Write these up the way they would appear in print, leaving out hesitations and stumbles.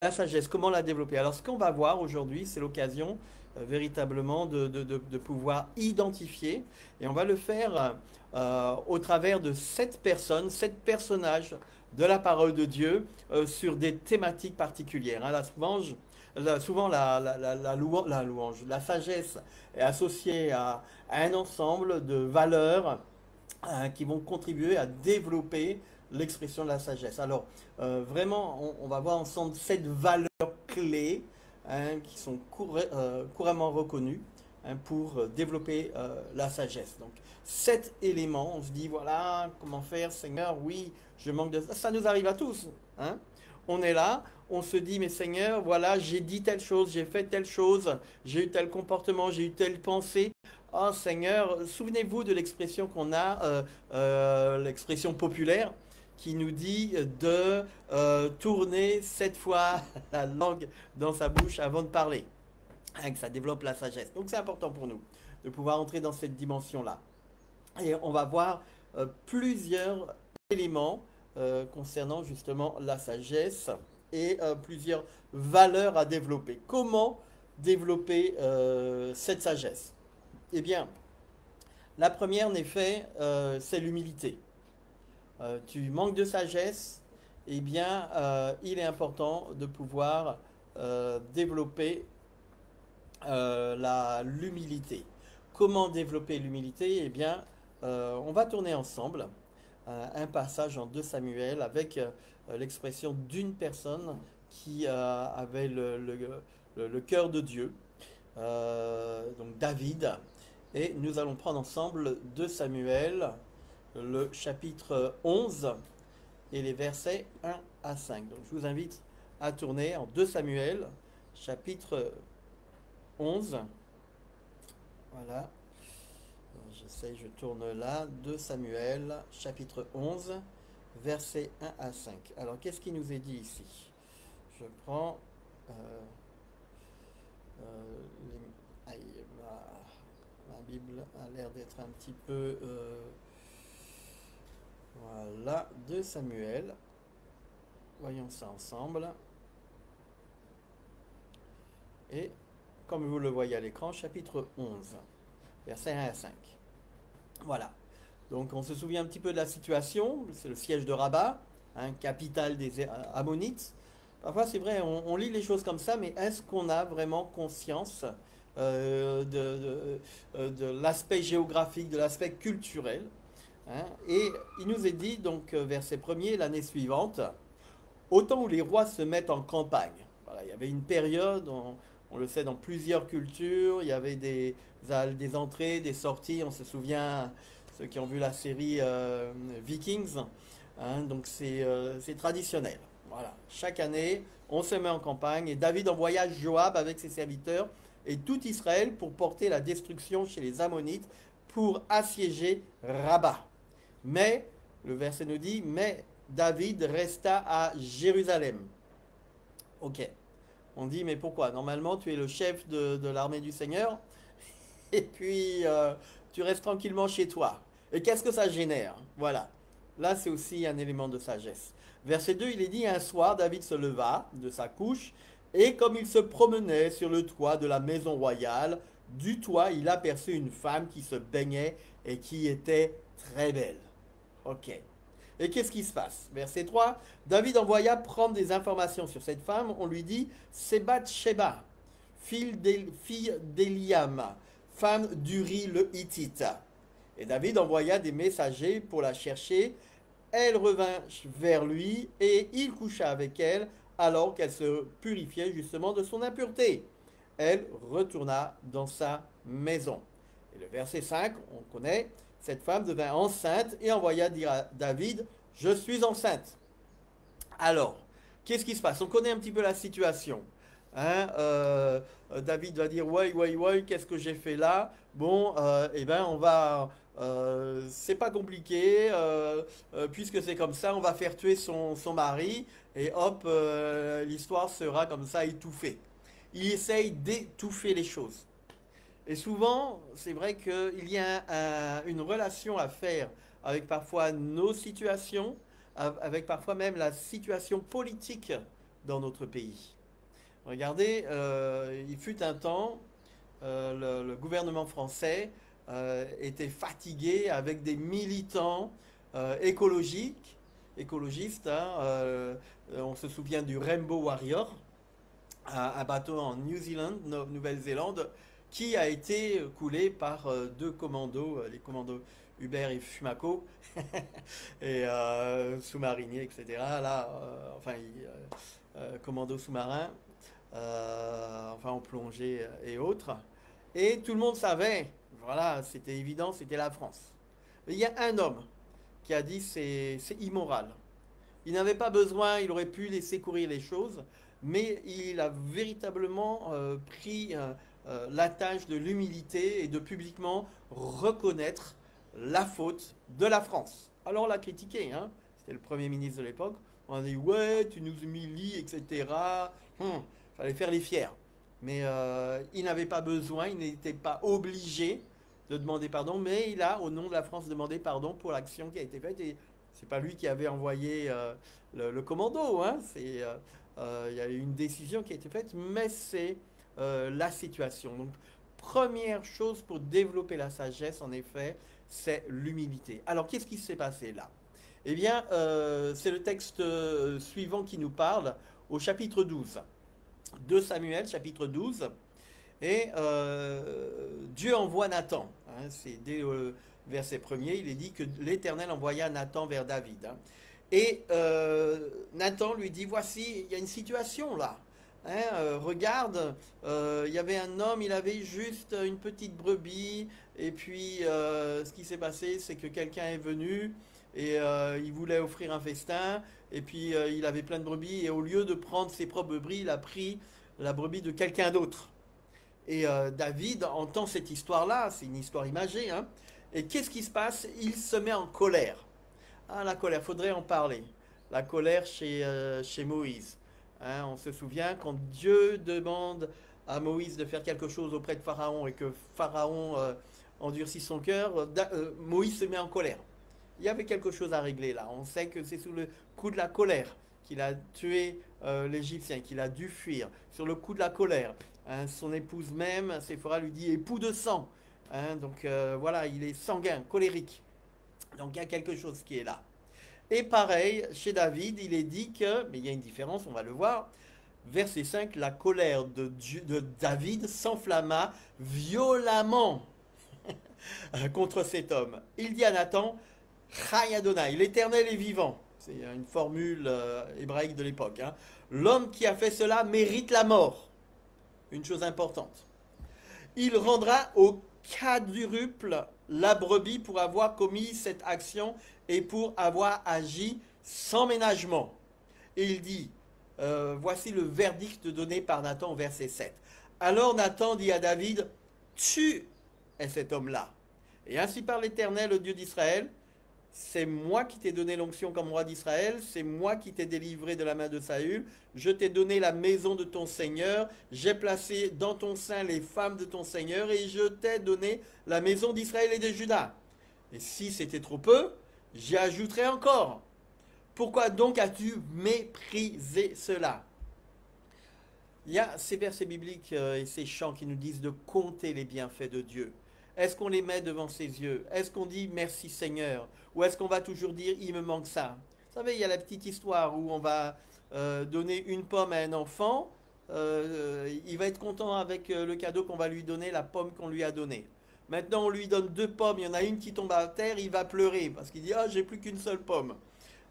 La sagesse, comment la développer? Alors, ce qu'on va voir aujourd'hui, c'est l'occasion véritablement de pouvoir identifier, et on va le faire au travers de 7 personnes, 7 personnages de la parole de Dieu sur des thématiques particulières. Hein. Souvent la louange, la sagesse est associée à un ensemble de valeurs qui vont contribuer à développer l'expression de la sagesse. Alors, vraiment, on va voir ensemble 7 valeurs clés hein, qui sont couramment reconnues hein, pour développer la sagesse. Donc, 7 éléments, on se dit, voilà, comment faire, Seigneur, oui, je manque de... Ça nous arrive à tous. Hein. On est là, on se dit, mais Seigneur, voilà, j'ai dit telle chose, j'ai fait telle chose, j'ai eu tel comportement, j'ai eu telle pensée. Oh Seigneur, souvenez-vous de l'expression qu'on a, l'expression populaire, qui nous dit de tourner 7 fois la langue dans sa bouche avant de parler, hein, que ça développe la sagesse. Donc c'est important pour nous de pouvoir entrer dans cette dimension-là. Et on va voir plusieurs éléments concernant justement la sagesse et plusieurs valeurs à développer. Comment développer cette sagesse? Eh bien, la première, en effet, c'est l'humilité. Tu manques de sagesse, eh bien, il est important de pouvoir développer l'humilité. Comment développer l'humilité? Eh bien, on va tourner ensemble un passage en 2 Samuel avec l'expression d'une personne qui avait le cœur de Dieu, donc David. Et nous allons prendre ensemble 2 Samuel, le chapitre 11 et les versets 1 à 5. Donc je vous invite à tourner en 2 Samuel, chapitre 11. Voilà, j'essaye, je tourne là. 2 Samuel, chapitre 11, versets 1 à 5. Alors qu'est-ce qui nous est dit ici? Je prends... euh, aïe, ma Bible a l'air d'être un petit peu... voilà, 2 Samuel. Voyons ça ensemble. Et comme vous le voyez à l'écran, chapitre 11, versets 1 à 5. Voilà. Donc on se souvient un petit peu de la situation. C'est le siège de Rabat, hein, capitale des Ammonites. Parfois c'est vrai, on lit les choses comme ça, mais est-ce qu'on a vraiment conscience de l'aspect géographique, de l'aspect culturel hein? Et il nous est dit, donc verset 1er, l'année suivante, au temps où les rois se mettent en campagne. Voilà, il y avait une période, on le sait dans plusieurs cultures, il y avait des entrées, des sorties, on se souvient, ceux qui ont vu la série Vikings, hein, donc c'est traditionnel. Voilà, chaque année, on se met en campagne et David envoya Joab avec ses serviteurs et tout Israël pour porter la destruction chez les Ammonites, pour assiéger Rabat. Mais, le verset nous dit, mais David resta à Jérusalem. Ok. On dit, mais pourquoi? Normalement, tu es le chef de l'armée du Seigneur, et puis tu restes tranquillement chez toi. Et qu'est-ce que ça génère? Voilà. Là, c'est aussi un élément de sagesse. Verset 2, il est dit, un soir, David se leva de sa couche, et comme il se promenait sur le toit de la maison royale, du toit, il aperçut une femme qui se baignait et qui était très belle. Ok. Et qu'est-ce qui se passe? Verset 3, David envoya prendre des informations sur cette femme. On lui dit, c'est Bathsheba, fille d'Eliam, femme d'Uri le Hittite. Et David envoya des messagers pour la chercher. Elle revint vers lui et il coucha avec elle alors qu'elle se purifiait justement de son impureté. Elle retourna dans sa maison. Et le verset 5, on connaît, cette femme devint enceinte et envoya dire à David, je suis enceinte. Alors, qu'est-ce qui se passe? On connaît un petit peu la situation. Hein, David va dire, ouais, ouais, ouais, qu'est-ce que j'ai fait là? Bon, eh ben, c'est pas compliqué, puisque c'est comme ça, on va faire tuer son mari, et hop, l'histoire sera comme ça étouffée. Il essaye d'étouffer les choses. Et souvent, c'est vrai qu'il y a une relation à faire avec parfois nos situations, avec parfois même la situation politique dans notre pays. Regardez, il fut un temps, le gouvernement français était fatigué avec des militants écologistes. Hein, on se souvient du Rainbow Warrior, un bateau en New Zealand, Nouvelle-Zélande, qui a été coulé par deux commandos, les commandos Hubert et Fumako, et sous-mariniers, etc. Là, commandos sous-marins, enfin en plongée et autres. Et tout le monde savait, voilà, c'était évident, c'était la France. Mais il y a un homme qui a dit c'est immoral. Il n'avait pas besoin, il aurait pu laisser courir les choses, mais il a véritablement pris la tâche de l'humilité et de publiquement reconnaître la faute de la France. Alors on l'a critiqué, hein. C'était le Premier ministre de l'époque. On a dit ouais, tu nous humilies, etc. Fallait faire les fiers. Mais il n'avait pas besoin, il n'était pas obligé de demander pardon, mais il a, au nom de la France, demandé pardon pour l'action qui a été faite. Et c'est pas lui qui avait envoyé le commando, hein. Il y a eu une décision qui a été faite, mais c'est la situation. Donc, première chose pour développer la sagesse, en effet, c'est l'humilité. Alors, qu'est-ce qui s'est passé là? Eh bien, c'est le texte suivant qui nous parle au chapitre 12. 2 Samuel, chapitre 12. Et Dieu envoie Nathan. Hein, c'est dès le verset 1er, il est dit que l'Éternel envoya Nathan vers David. Hein. Et Nathan lui dit, voici, il y a une situation là. Hein, regarde, il y avait un homme, il avait juste une petite brebis. Et puis, ce qui s'est passé, c'est que quelqu'un est venu et il voulait offrir un festin. Et puis, il avait plein de brebis. Et au lieu de prendre ses propres brebis, il a pris la brebis de quelqu'un d'autre. Et David entend cette histoire-là, c'est une histoire imagée. Hein, et qu'est-ce qui se passe? Il se met en colère. Ah, la colère, faudrait en parler. La colère chez Moïse. Hein, on se souvient quand Dieu demande à Moïse de faire quelque chose auprès de Pharaon et que Pharaon endurcit son cœur, Moïse se met en colère. Il y avait quelque chose à régler là. On sait que c'est sous le coup de la colère qu'il a tué l'Égyptien, qu'il a dû fuir. Sur le coup de la colère, hein, son épouse même, Séphora, lui dit époux de sang. Hein, donc voilà, il est sanguin, colérique. Donc il y a quelque chose qui est là. Et pareil, chez David, il est dit que, mais il y a une différence, on va le voir, verset 5, la colère de David s'enflamma violemment contre cet homme. Il dit à Nathan, Chai Adonai, l'Éternel est vivant. C'est une formule hébraïque de l'époque. Hein. L'homme qui a fait cela mérite la mort. Une chose importante. Il rendra au quadruple la brebis pour avoir commis cette action et pour avoir agi sans ménagement. Et il dit, voici le verdict donné par Nathan au verset 7. Alors Nathan dit à David, tu es cet homme-là. Et ainsi parle l'Éternel, le Dieu d'Israël, c'est moi qui t'ai donné l'onction comme roi d'Israël, c'est moi qui t'ai délivré de la main de Saül, je t'ai donné la maison de ton Seigneur, j'ai placé dans ton sein les femmes de ton Seigneur, et je t'ai donné la maison d'Israël et de Juda. Et si c'était trop peu, j'y ajouterai encore. Pourquoi donc as-tu méprisé cela? Il y a ces versets bibliques et ces chants qui nous disent de compter les bienfaits de Dieu. Est-ce qu'on les met devant ses yeux? Est-ce qu'on dit merci Seigneur? Ou est-ce qu'on va toujours dire il me manque ça? Vous savez, il y a la petite histoire où on va donner une pomme à un enfant. Il va être content avec le cadeau qu'on va lui donner, la pomme qu'on lui a donnée. Maintenant, on lui donne 2 pommes, il y en a une qui tombe à terre, il va pleurer parce qu'il dit ah, j'ai plus qu'une seule pomme.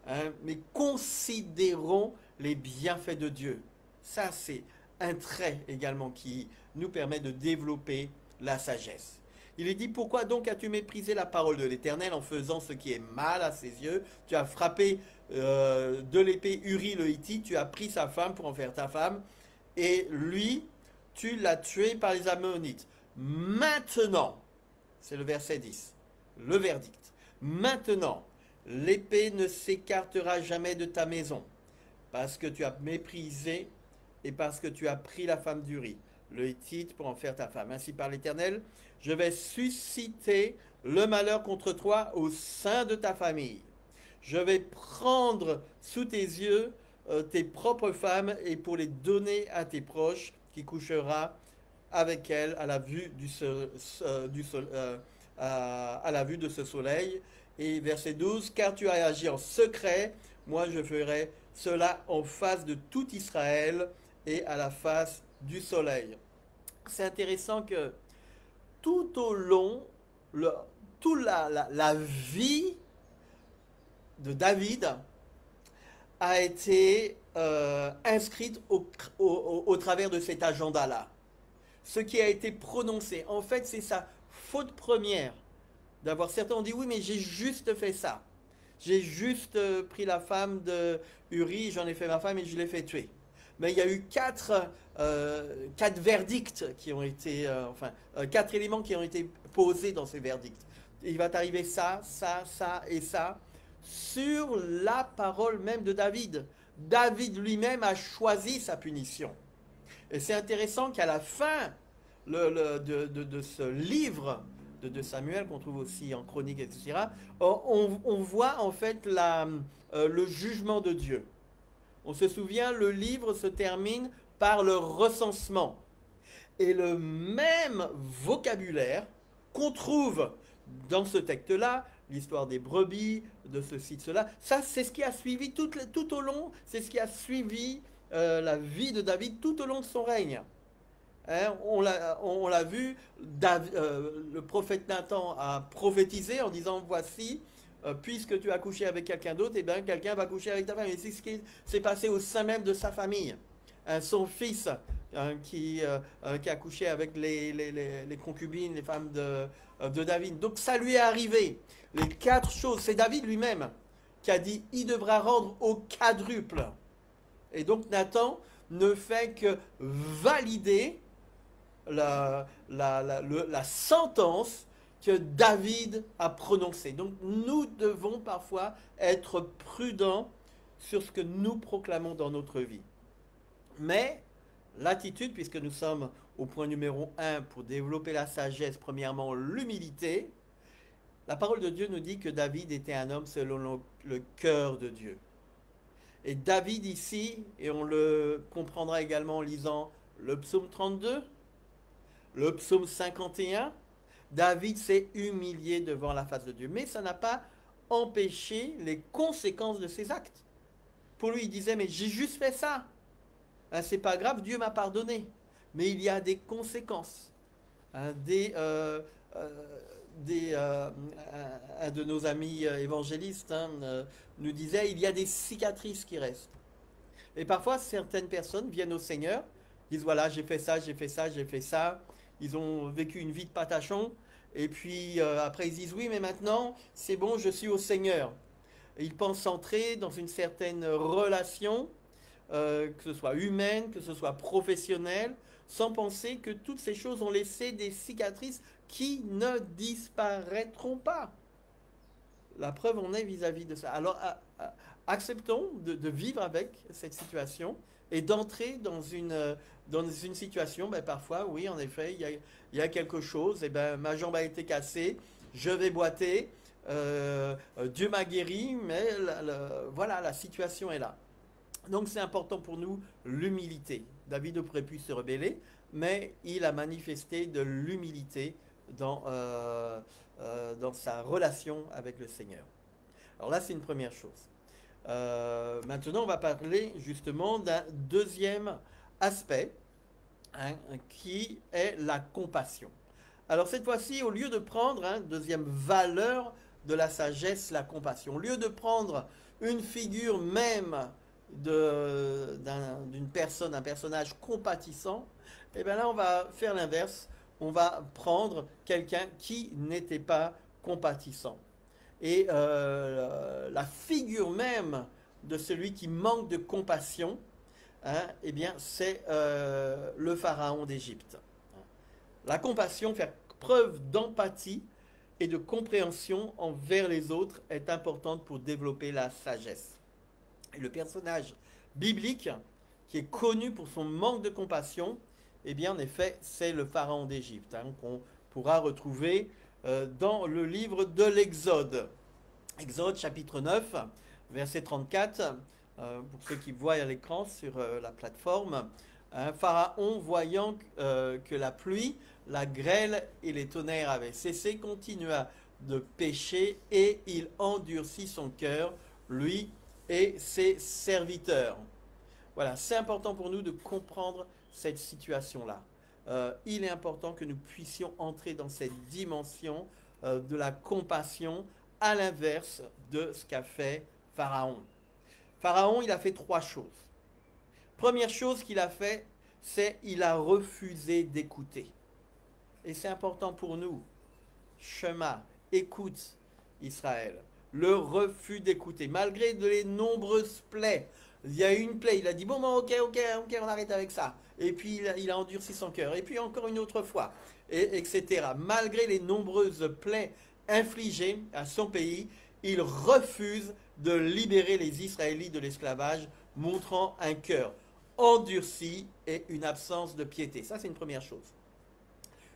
Hein, mais considérons les bienfaits de Dieu. Ça, c'est un trait également qui nous permet de développer la sagesse. Il est dit, pourquoi donc as-tu méprisé la parole de l'Éternel en faisant ce qui est mal à ses yeux? Tu as frappé de l'épée Uri le Hittite, tu as pris sa femme pour en faire ta femme, et lui, tu l'as tué par les Ammonites. Maintenant, c'est le verset 10, le verdict. Maintenant, l'épée ne s'écartera jamais de ta maison, parce que tu as méprisé et parce que tu as pris la femme d'Uri, le Hittite, pour en faire ta femme. Ainsi par l'Éternel, je vais susciter le malheur contre toi au sein de ta famille. Je vais prendre sous tes yeux tes propres femmes et pour les donner à tes proches, qui couchera avec elles à la vue à la vue de ce soleil. Et verset 12, car tu as agi en secret, moi je ferai cela en face de tout Israël et à la face du soleil. C'est intéressant que tout au long, le, la vie de David a été inscrite au travers de cet agenda-là. Ce qui a été prononcé, en fait, c'est sa faute première d'avoir certains ont dit oui, mais j'ai juste fait ça. J'ai juste pris la femme de Uri, j'en ai fait ma femme et je l'ai fait tuer. Mais il y a eu quatre verdicts qui ont été, quatre éléments qui ont été posés dans ces verdicts. Il va t'arriver ça, ça, ça et ça sur la parole même de David. David lui-même a choisi sa punition. Et c'est intéressant qu'à la fin de ce livre de Samuel, qu'on trouve aussi en chronique, etc., on voit en fait le jugement de Dieu. On se souvient, le livre se termine par le recensement. Et le même vocabulaire qu'on trouve dans ce texte-là, l'histoire des brebis, de ceci, de cela, ça c'est ce qui a suivi tout au long, c'est ce qui a suivi la vie de David tout au long de son règne. Hein, on l'a vu, le prophète Nathan a prophétisé en disant voici, puisque tu as couché avec quelqu'un d'autre, et bien quelqu'un va coucher avec ta femme. Et c'est ce qui s'est passé au sein même de sa famille. Hein, son fils qui a couché avec les concubines, les femmes de David. Donc ça lui est arrivé. Les quatre choses, c'est David lui-même qui a dit il devra rendre au quadruple. Et donc Nathan ne fait que valider la sentence que David a prononcée. Donc nous devons parfois être prudents sur ce que nous proclamons dans notre vie. Mais l'attitude, puisque nous sommes au point numéro 1 pour développer la sagesse, premièrement l'humilité, la parole de Dieu nous dit que David était un homme selon le cœur de Dieu. Et David ici, et on le comprendra également en lisant le psaume 32, le psaume 51, David s'est humilié devant la face de Dieu. Mais ça n'a pas empêché les conséquences de ses actes. Pour lui, il disait, mais j'ai juste fait ça. Hein, c'est pas grave, Dieu m'a pardonné. Mais il y a des conséquences. Hein, un de nos amis évangélistes nous disait, il y a des cicatrices qui restent. Et parfois, certaines personnes viennent au Seigneur, disent, voilà, j'ai fait ça, j'ai fait ça, j'ai fait ça. Ils ont vécu une vie de patachon. Et puis après, ils disent, oui, mais maintenant, c'est bon, je suis au Seigneur. Et ils pensent entrer dans une certaine relation, que ce soit humaine, que ce soit professionnelle, sans penser que toutes ces choses ont laissé des cicatrices qui ne disparaîtront pas. La preuve en est vis-à-vis de ça. Alors, acceptons de vivre avec cette situation et d'entrer dans une situation, ben, parfois, oui, en effet, il y a quelque chose, et ben, ma jambe a été cassée, je vais boiter, Dieu m'a guéri, mais voilà, la situation est là. Donc c'est important pour nous l'humilité. David aurait pu se rebeller, mais il a manifesté de l'humilité dans sa relation avec le Seigneur. Alors là, c'est une première chose. Maintenant, on va parler justement d'un deuxième aspect, hein, qui est la compassion. Alors cette fois-ci, au lieu de prendre, hein, deuxième valeur de la sagesse, la compassion, au lieu de prendre une figure même d'une personne, un personnage compatissant, et bien là, on va faire l'inverse. On va prendre quelqu'un qui n'était pas compatissant. Et la figure même de celui qui manque de compassion, hein, eh bien, c'est le pharaon d'Égypte. La compassion, faire preuve d'empathie et de compréhension envers les autres est importante pour développer la sagesse. Et le personnage biblique qui est connu pour son manque de compassion, eh bien, en effet, c'est le pharaon d'Égypte, hein, qu'on pourra retrouver dans le livre de l'Exode. Exode chapitre 9, verset 34, Pour ceux qui voient à l'écran sur la plateforme, Pharaon, voyant que la pluie, la grêle et les tonnerres avaient cessé, continua de pécher et il endurcit son cœur, lui et ses serviteurs. Voilà, c'est important pour nous de comprendre cette situation-là. Il est important que nous puissions entrer dans cette dimension de la compassion à l'inverse de ce qu'a fait Pharaon. Pharaon, il a fait trois choses. Première chose qu'il a fait, c'est il a refusé d'écouter. Et c'est important pour nous. Shema, écoute Israël. Le refus d'écouter, malgré les nombreuses plaies. Il y a eu une plaie, il a dit bon, ok, on arrête avec ça. Et puis il a endurci son cœur. Et puis encore une autre fois, etc. Malgré les nombreuses plaies infligées à son pays, il refuse de libérer les Israélites de l'esclavage, montrant un cœur endurci et une absence de piété. Ça, c'est une première chose.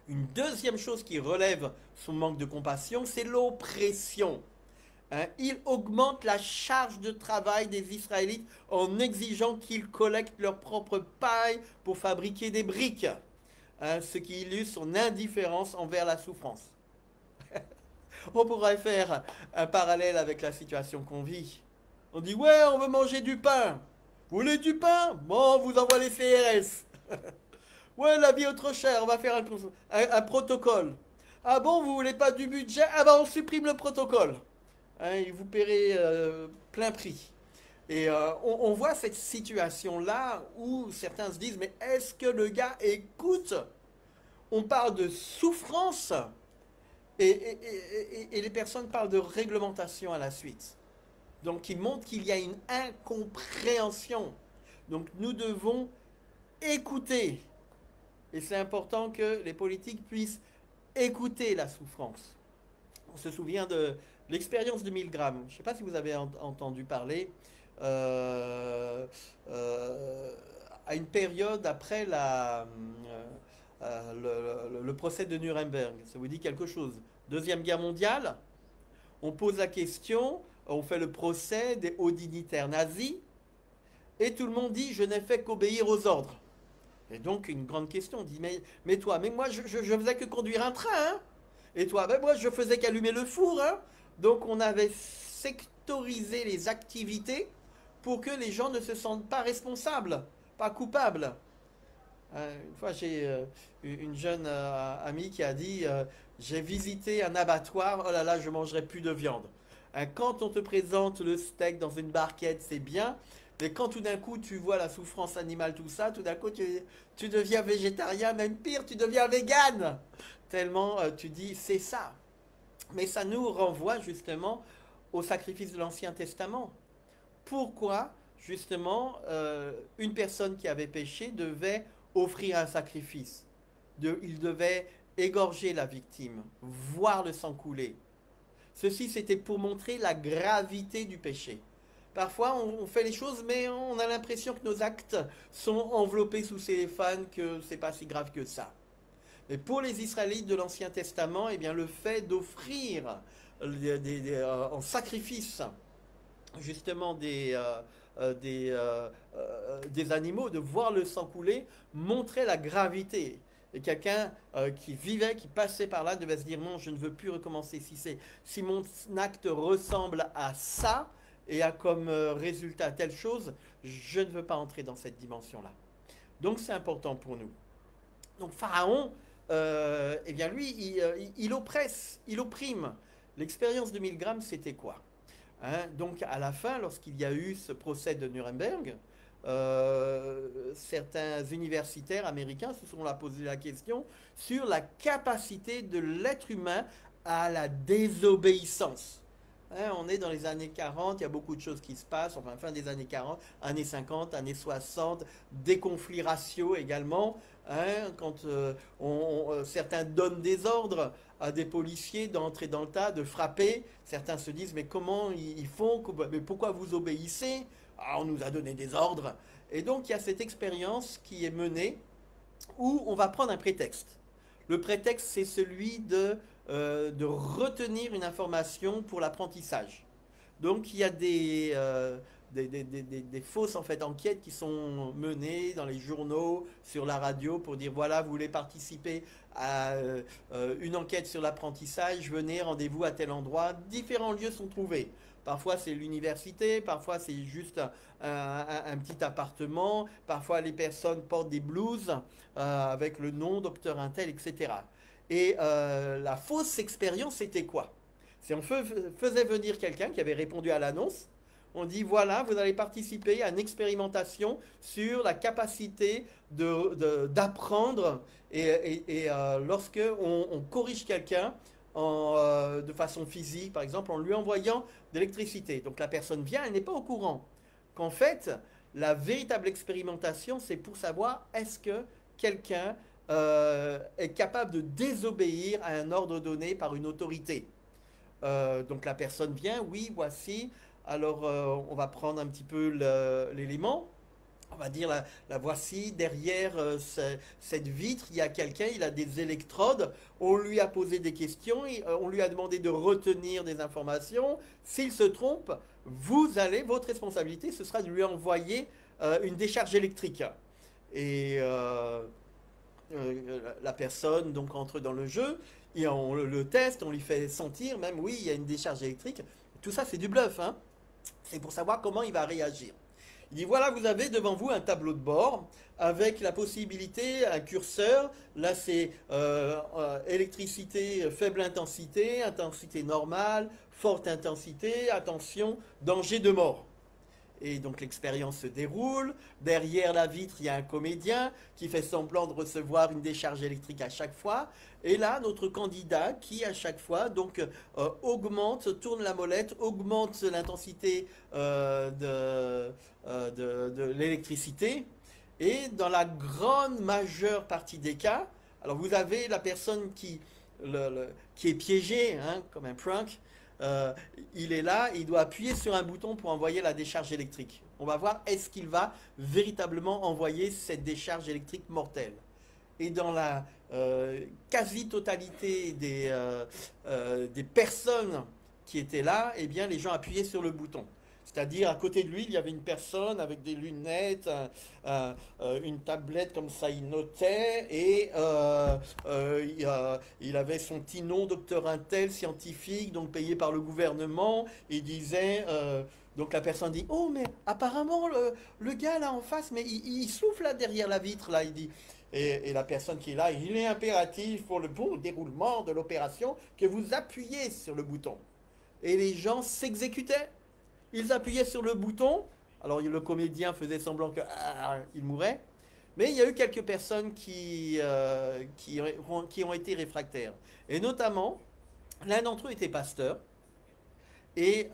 Une deuxième chose qui relève son manque de compassion, c'est l'oppression. Il augmente la charge de travail des Israélites en exigeant qu'ils collectent leur propre paille pour fabriquer des briques, ce qui illustre son indifférence envers la souffrance. On pourrait faire un parallèle avec la situation qu'on vit. On dit ouais, on veut manger du pain. Vous voulez du pain? Bon, on vous envoie les CRS. Ouais, la vie est trop chère, on va faire un protocole. Ah bon, vous voulez pas du budget? Ah ben on supprime le protocole. Et vous paierez plein prix. Et on voit cette situation-là où certains se disent, mais est-ce que le gars écoute? On parle de souffrance et les personnes parlent de réglementation à la suite. Donc il montre qu'il y a une incompréhension. Donc nous devons écouter. Et c'est important que les politiques puissent écouter la souffrance. On se souvient de l'expérience de Milgram. Je ne sais pas si vous avez entendu parler. À une période après le procès de Nuremberg. Ça vous dit quelque chose? Deuxième guerre mondiale, on pose la question, on fait le procès des hauts dignitaires nazis, et tout le monde dit je n'ai fait qu'obéir aux ordres. Et donc une grande question, on dit mais toi, mais moi je faisais que conduire un train, hein? Et toi, ben moi je faisais qu'allumer le four, hein? Donc on avait sectorisé les activités pour que les gens ne se sentent pas responsables, pas coupables. Une fois, j'ai une jeune amie qui a dit j'ai visité un abattoir, oh là là, je mangerai plus de viande. Quand on te présente le steak dans une barquette, c'est bien, mais quand tout d'un coup tu vois la souffrance animale, tout ça, tout d'un coup tu deviens végétarien, même pire, tu deviens végane. Tellement tu dis c'est ça. Mais ça nous renvoie justement au sacrifice de l'Ancien Testament. Pourquoi justement une personne qui avait péché devait offrir un sacrifice? Il devait égorger la victime, voir le sang couler. Ceci, c'était pour montrer la gravité du péché. Parfois, on fait les choses, mais on a l'impression que nos actes sont enveloppés sous cellophane, que c'est pas si grave que ça. Mais pour les Israélites de l'Ancien Testament, eh bien, le fait d'offrir en sacrifice justement des animaux, de voir le sang couler, montrait la gravité. Et quelqu'un qui vivait, qui passait par là, devait se dire non, je ne veux plus recommencer. Si mon acte ressemble à ça et a comme résultat telle chose, je ne veux pas entrer dans cette dimension-là. Donc c'est important pour nous. Donc Pharaon, eh bien lui, il oppresse, il opprime. L'expérience de Milgram, c'était quoi? Donc à la fin, lorsqu'il y a eu ce procès de Nuremberg, certains universitaires américains se sont posé la question sur la capacité de l'être humain à la désobéissance. On est dans les années 40, il y a beaucoup de choses qui se passent, enfin fin des années 40, années 50, années 60, des conflits raciaux également, quand certains donnent des ordres à des policiers d'entrer dans le tas, de frapper, certains se disent mais comment ils font, mais pourquoi vous obéissez? On nous a donné des ordres. Et donc il y a cette expérience qui est menée où on va prendre un prétexte. Le prétexte, c'est celui de retenir une information pour l'apprentissage. Donc il y a des fausses en fait, enquêtes qui sont menées dans les journaux, sur la radio, pour dire voilà, vous voulez participer à une enquête sur l'apprentissage, venez, rendez-vous à tel endroit. Différents lieux sont trouvés. Parfois c'est l'université, parfois c'est juste un petit appartement, parfois les personnes portent des blouses avec le nom docteur Intel, etc. Et la fausse expérience, c'était quoi? C'est on faisait venir quelqu'un qui avait répondu à l'annonce. On dit voilà, vous allez participer à une expérimentation sur la capacité d'apprendre lorsque on corrige quelqu'un de façon physique, par exemple, en lui envoyant de l'électricité. Donc la personne vient, elle n'est pas au courant qu'en fait, la véritable expérimentation, c'est pour savoir est-ce que quelqu'un est capable de désobéir à un ordre donné par une autorité. Donc la personne vient, oui, voici. Alors on va prendre un petit peu l'élément. On va dire la voici, derrière cette vitre, il y a quelqu'un, il a des électrodes, on lui a posé des questions, on lui a demandé de retenir des informations. S'il se trompe, votre responsabilité, ce sera de lui envoyer une décharge électrique. Et la personne donc entre dans le jeu, et on le teste, on lui fait sentir même, oui, il y a une décharge électrique. Tout ça, c'est du bluff, hein. C'est pour savoir comment il va réagir. Il dit voilà, vous avez devant vous un tableau de bord avec la possibilité, un curseur. Là, c'est électricité faible intensité, intensité normale, forte intensité, attention, danger de mort. Et donc l'expérience se déroule. Derrière la vitre, il y a un comédien qui fait semblant de recevoir une décharge électrique à chaque fois. Et là, notre candidat qui, à chaque fois, donc tourne la molette, augmente l'intensité de l'électricité. Et dans la grande majeure partie des cas, alors vous avez la personne qui est piégée, hein, comme un prank. Il est là, il doit appuyer sur un bouton pour envoyer la décharge électrique. On va voir est-ce qu'il va véritablement envoyer cette décharge électrique mortelle. Et dans la quasi-totalité des personnes qui étaient là, eh bien les gens appuyaient sur le bouton. C'est-à-dire, à côté de lui, il y avait une personne avec des lunettes, une tablette comme ça, il notait, et il avait son petit nom, docteur Intel, scientifique, donc payé par le gouvernement. Il disait, donc la personne dit, oh, mais apparemment, le gars là en face, mais il souffle là derrière la vitre, là, il dit. Et la personne qui est là, il est impératif pour le bon déroulement de l'opération que vous appuyez sur le bouton. Et les gens s'exécutaient. Ils appuyaient sur le bouton. Alors le comédien faisait semblant qu'il mourait. Mais il y a eu quelques personnes qui ont été réfractaires. Et notamment, l'un d'entre eux était pasteur. Et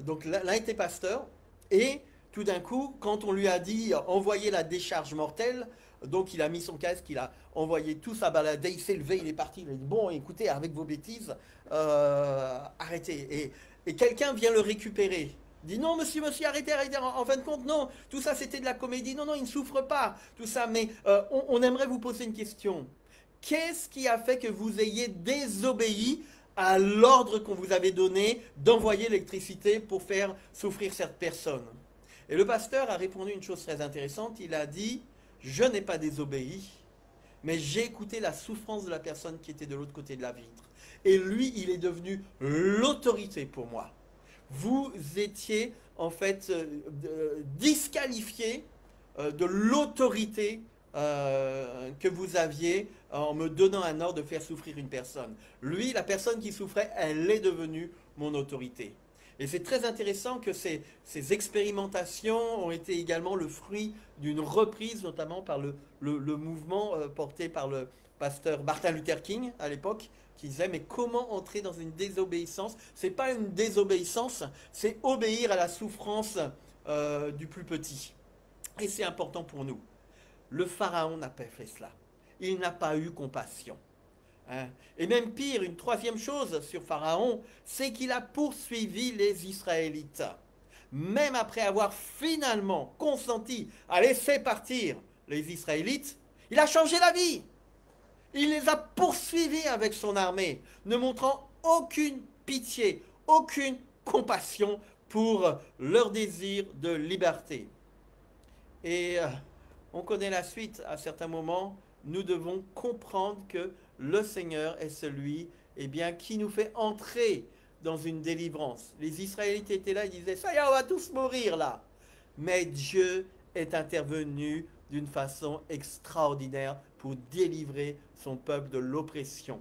donc l'un était pasteur. Et tout d'un coup, quand on lui a dit envoyer la décharge mortelle, donc il a mis son casque, il a envoyé tout ça balader, il s'est levé, il est parti, il a dit bon écoutez, avec vos bêtises, arrêtez. Et quelqu'un vient le récupérer. Il dit non monsieur, arrêtez. En fin de compte, non, tout ça c'était de la comédie, non, il ne souffre pas, tout ça, mais on aimerait vous poser une question. Qu'est-ce qui a fait que vous ayez désobéi à l'ordre qu'on vous avait donné d'envoyer l'électricité pour faire souffrir cette personne? Et le pasteur a répondu une chose très intéressante, il a dit je n'ai pas désobéi, mais j'ai écouté la souffrance de la personne qui était de l'autre côté de la vitre. Et lui, il est devenu l'autorité pour moi. Vous étiez en fait disqualifié de l'autorité que vous aviez en me donnant un ordre de faire souffrir une personne. Lui, la personne qui souffrait, elle est devenue mon autorité. Et c'est très intéressant que ces expérimentations ont été également le fruit d'une reprise, notamment par le mouvement porté par le pasteur Martin Luther King à l'époque, qui disait mais comment entrer dans une désobéissance? C'est pas une désobéissance, c'est obéir à la souffrance du plus petit. Et c'est important pour nous. Le pharaon n'a pas fait cela. Il n'a pas eu compassion. Hein. Et même pire, une troisième chose sur Pharaon, c'est qu'il a poursuivi les Israélites. Même après avoir finalement consenti à laisser partir les Israélites, il a changé d'avis. Il les a poursuivis avec son armée, ne montrant aucune pitié, aucune compassion pour leur désir de liberté. Et on connaît la suite. À certains moments, nous devons comprendre que le Seigneur est celui qui nous fait entrer dans une délivrance. Les Israélites étaient là, ils disaient, ça y est, on va tous mourir là. Mais Dieu est intervenu d'une façon extraordinaire pour délivrer son peuple de l'oppression.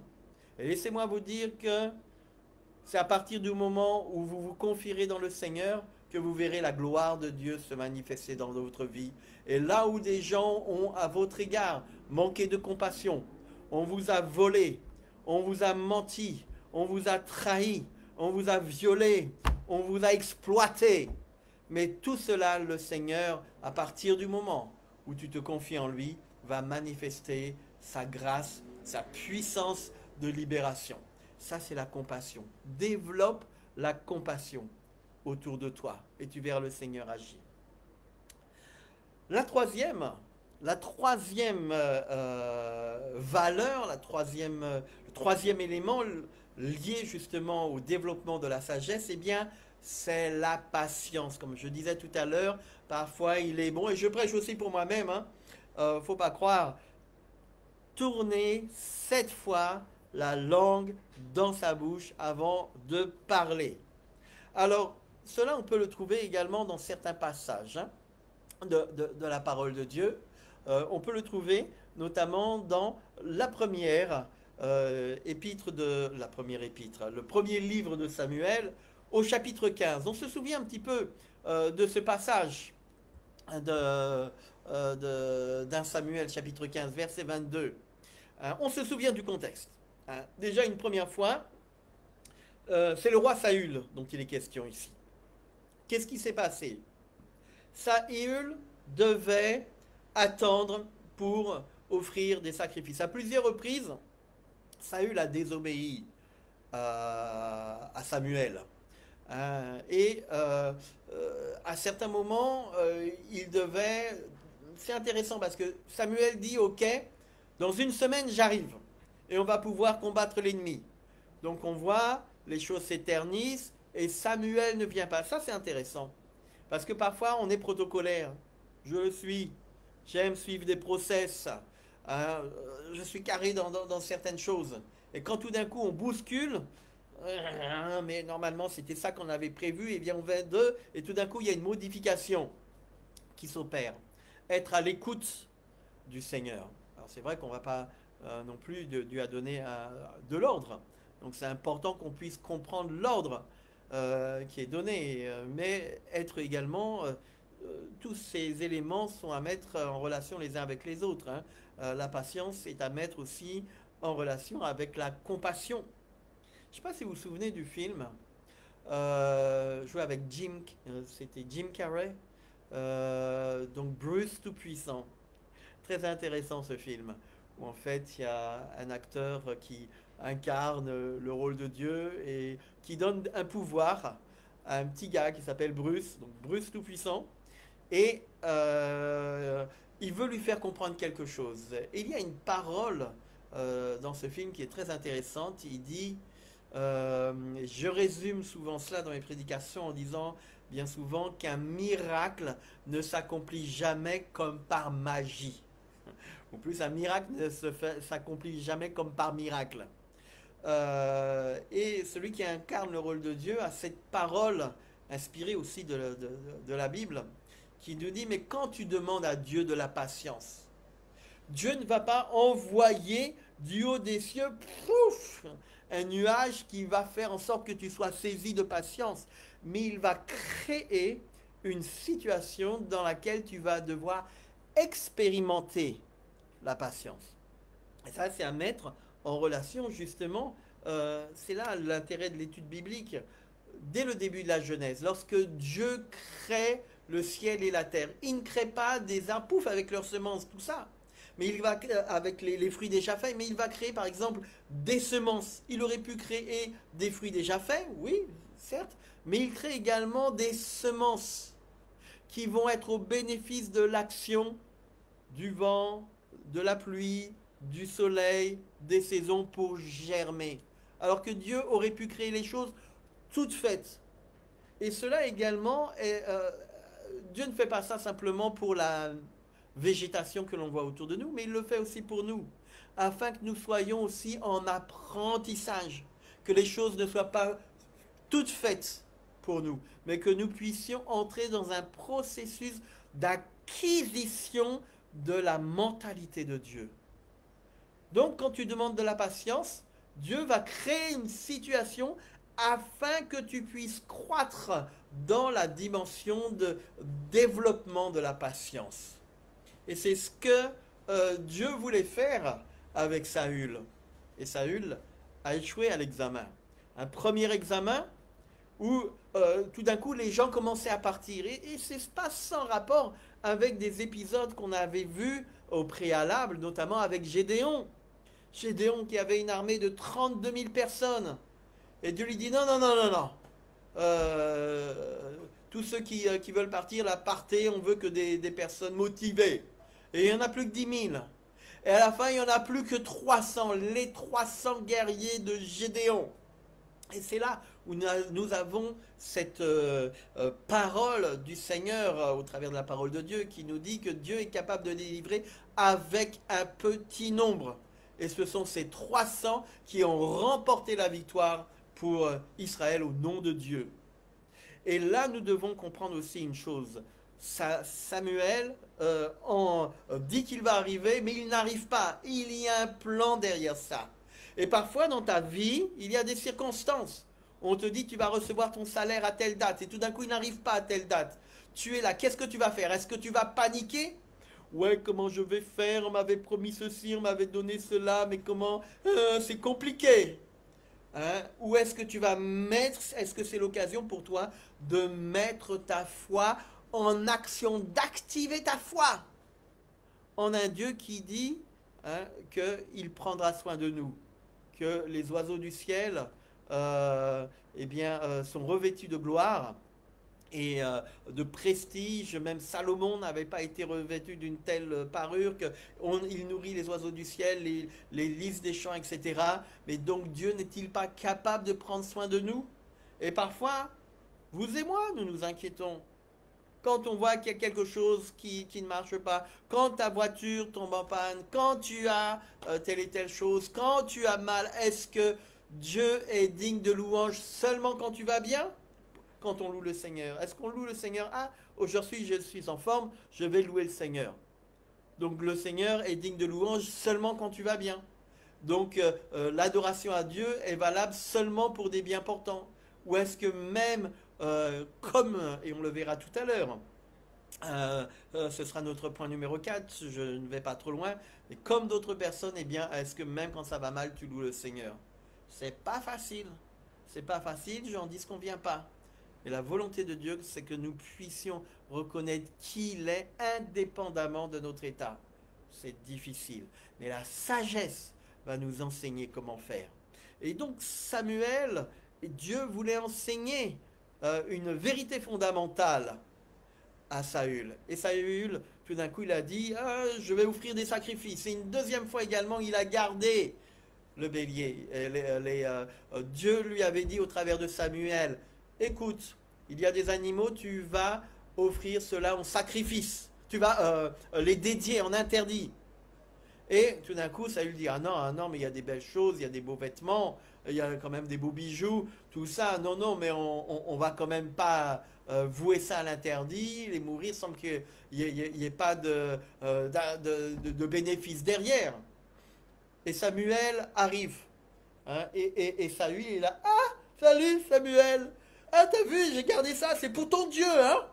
Et laissez-moi vous dire que c'est à partir du moment où vous vous confierez dans le Seigneur que vous verrez la gloire de Dieu se manifester dans votre vie. Et là où des gens ont à votre égard manqué de compassion, on vous a volé, on vous a menti, on vous a trahi, on vous a violé, on vous a exploité. Mais tout cela, le Seigneur, à partir du moment où tu te confies en lui, va manifester sa grâce, sa puissance de libération. Ça, c'est la compassion. Développe la compassion autour de toi et tu verras le Seigneur agir. La troisième valeur, le troisième élément lié justement au développement de la sagesse, c'est la patience. Comme je disais tout à l'heure, parfois il est bon, et je prêche aussi pour moi-même, faut pas croire, tourner 7 fois la langue dans sa bouche avant de parler. Alors, cela on peut le trouver également dans certains passages de la parole de Dieu. On peut le trouver notamment dans la première épître, le premier livre de Samuel, au chapitre 15. On se souvient un petit peu de ce passage d'un Samuel, chapitre 15, verset 22. On se souvient du contexte. Déjà une première fois, c'est le roi Saül dont il est question ici. Qu'est-ce qui s'est passé? Saül devait attendre pour offrir des sacrifices. À plusieurs reprises, Saül a désobéi à Samuel. À certains moments, il devait... C'est intéressant parce que Samuel dit, ok, dans une semaine j'arrive et on va pouvoir combattre l'ennemi. Donc on voit, les choses s'éternisent et Samuel ne vient pas. Ça c'est intéressant. Parce que parfois on est protocolaire. Je le suis. J'aime suivre des process. Je suis carré dans certaines choses. Et quand tout d'un coup on bouscule, mais normalement c'était ça qu'on avait prévu, et bien on va deux, et tout d'un coup il y a une modification qui s'opère. Être à l'écoute du Seigneur. Alors c'est vrai qu'on ne va pas non plus Dieu a donné de l'ordre. Donc c'est important qu'on puisse comprendre l'ordre qui est donné, mais être également, tous ces éléments sont à mettre en relation les uns avec les autres. La patience est à mettre aussi en relation avec la compassion. Je ne sais pas si vous vous souvenez du film, joué avec c'était Jim Carrey, donc Bruce Tout-Puissant. Très intéressant ce film, où en fait il y a un acteur qui incarne le rôle de Dieu et qui donne un pouvoir à un petit gars qui s'appelle Bruce, donc Bruce Tout-Puissant, et il veut lui faire comprendre quelque chose. Et il y a une parole dans ce film qui est très intéressante. Il dit, je résume souvent cela dans mes prédications en disant bien souvent qu'un miracle ne s'accomplit jamais comme par magie. Ou plus, un miracle ne s'accomplit jamais comme par miracle. Et celui qui incarne le rôle de Dieu a cette parole inspirée aussi de la Bible qui nous dit, mais quand tu demandes à Dieu de la patience, Dieu ne va pas envoyer du haut des cieux un nuage qui va faire en sorte que tu sois saisi de patience, mais il va créer une situation dans laquelle tu vas devoir expérimenter la patience. Et ça, c'est à mettre en relation justement, c'est là l'intérêt de l'étude biblique. Dès le début de la Genèse, lorsque Dieu crée le ciel et la terre, il ne crée pas des arbres, pouf, avec leurs semences, tout ça. Mais il va, avec les fruits déjà faits, mais il va créer par exemple des semences. Il aurait pu créer des fruits déjà faits, oui, certes, mais il crée également des semences qui vont être au bénéfice de l'action du vent, de la pluie, du soleil, des saisons pour germer. alors que Dieu aurait pu créer les choses toutes faites. Et cela également, Dieu ne fait pas ça simplement pour la végétation que l'on voit autour de nous, mais il le fait aussi pour nous, afin que nous soyons aussi en apprentissage, que les choses ne soient pas toutes faites pour nous, mais que nous puissions entrer dans un processus d'acquisition de la mentalité de Dieu. Donc quand tu demandes de la patience, Dieu va créer une situation afin que tu puisses croître dans la dimension de développement de la patience. Et c'est ce que Dieu voulait faire avec Saül. Et Saül a échoué à l'examen. Un premier examen où tout d'un coup les gens commençaient à partir. Et c'est pas sans rapport avec des épisodes qu'on avait vus au préalable, notamment avec Gédéon. Gédéon qui avait une armée de 32 000 personnes. Et Dieu lui dit non, non, non, non, non. Tous ceux qui veulent partir, là, partez, on veut que des personnes motivées. Et il n'y en a plus que 10 000. Et à la fin, il n'y en a plus que 300, les 300 guerriers de Gédéon. Et c'est là où nous avons cette parole du Seigneur au travers de la parole de Dieu qui nous dit que Dieu est capable de délivrer avec un petit nombre. Et ce sont ces 300 qui ont remporté la victoire pour Israël au nom de Dieu. Et là, nous devons comprendre aussi une chose. Samuel dit qu'il va arriver, mais il n'arrive pas. Il y a un plan derrière ça. Et parfois, dans ta vie, il y a des circonstances. On te dit, tu vas recevoir ton salaire à telle date. Et tout d'un coup, il n'arrive pas à telle date. Tu es là. Qu'est-ce que tu vas faire? Est-ce que tu vas paniquer? Ouais, comment je vais faire? On m'avait promis ceci, on m'avait donné cela, mais comment? C'est compliqué. Hein? Ou est-ce que tu vas mettre, est-ce que c'est l'occasion pour toi de mettre ta foi en action, d'activer ta foi en un Dieu qui dit qu'il prendra soin de nous, que les oiseaux du ciel sont revêtus de gloire et de prestige. Même Salomon n'avait pas été revêtu d'une telle parure qu'il nourrit les oiseaux du ciel, les lys des champs, etc. Mais donc Dieu n'est-il pas capable de prendre soin de nous? Et parfois, vous et moi, nous nous inquiétons. Quand on voit qu'il y a quelque chose qui ne marche pas, quand ta voiture tombe en panne, quand tu as telle et telle chose, quand tu as mal, est-ce que Dieu est digne de louange seulement quand tu vas bien? Quand on loue le Seigneur. Est-ce qu'on loue le Seigneur? Ah, aujourd'hui je suis en forme, je vais louer le Seigneur. Donc le Seigneur est digne de louange seulement quand tu vas bien. Donc l'adoration à Dieu est valable seulement pour des biens portants. Ou est-ce que même, et on le verra tout à l'heure, ce sera notre point numéro 4, je ne vais pas trop loin, mais comme d'autres personnes, eh bien, est-ce que même quand ça va mal, tu loues le Seigneur? C'est pas facile. C'est pas facile, j'en dis ce qu'on vient pas. Mais la volonté de Dieu, c'est que nous puissions reconnaître qui il est indépendamment de notre état. C'est difficile. Mais la sagesse va nous enseigner comment faire. Et donc Samuel, Dieu voulait enseigner une vérité fondamentale à Saül. Et Saül, tout d'un coup, il a dit, je vais offrir des sacrifices. Et une deuxième fois également, il a gardé le bélier. Dieu lui avait dit au travers de Samuel, écoute, il y a des animaux, tu vas offrir cela en sacrifice. Tu vas les dédier en interdit. Et tout d'un coup, Saül dit, ah non, mais il y a des belles choses, il y a des beaux vêtements, il y a quand même des beaux bijoux, tout ça. Non, non, mais on va quand même pas vouer ça à l'interdit, les mourir sans qu'il n'y ait pas de bénéfice derrière. Et Samuel arrive. Hein, et Saül est là. Ah, salut Samuel. Ah, t'as vu, j'ai gardé ça, c'est pour ton Dieu, hein?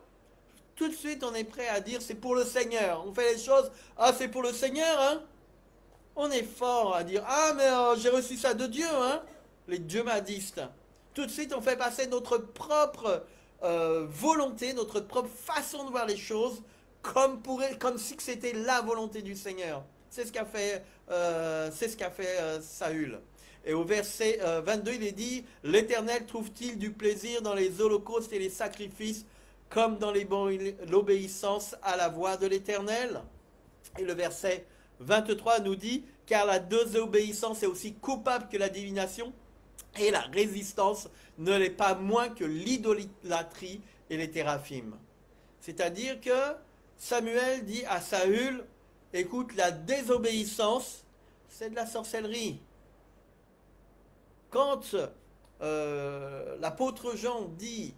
Tout de suite, on est prêt à dire c'est pour le Seigneur. On fait les choses, ah, c'est pour le Seigneur, hein? On est fort à dire, ah, mais j'ai reçu ça de Dieu, hein? Les dieumadistes. Tout de suite, on fait passer notre propre volonté, notre propre façon de voir les choses, comme si c'était la volonté du Seigneur. C'est ce qu'a fait, Saül. Et au verset 22, il est dit, l'Éternel trouve-t-il du plaisir dans les holocaustes et les sacrifices, comme dans l'obéissance à la voix de l'Éternel? Et le verset 23 nous dit, car la désobéissance est aussi coupable que la divination, Et la résistance ne l'est pas moins que l'idolâtrie et les téraphimes. C'est-à-dire que Samuel dit à Saül, écoute, la désobéissance, c'est de la sorcellerie. Quand l'apôtre Jean dit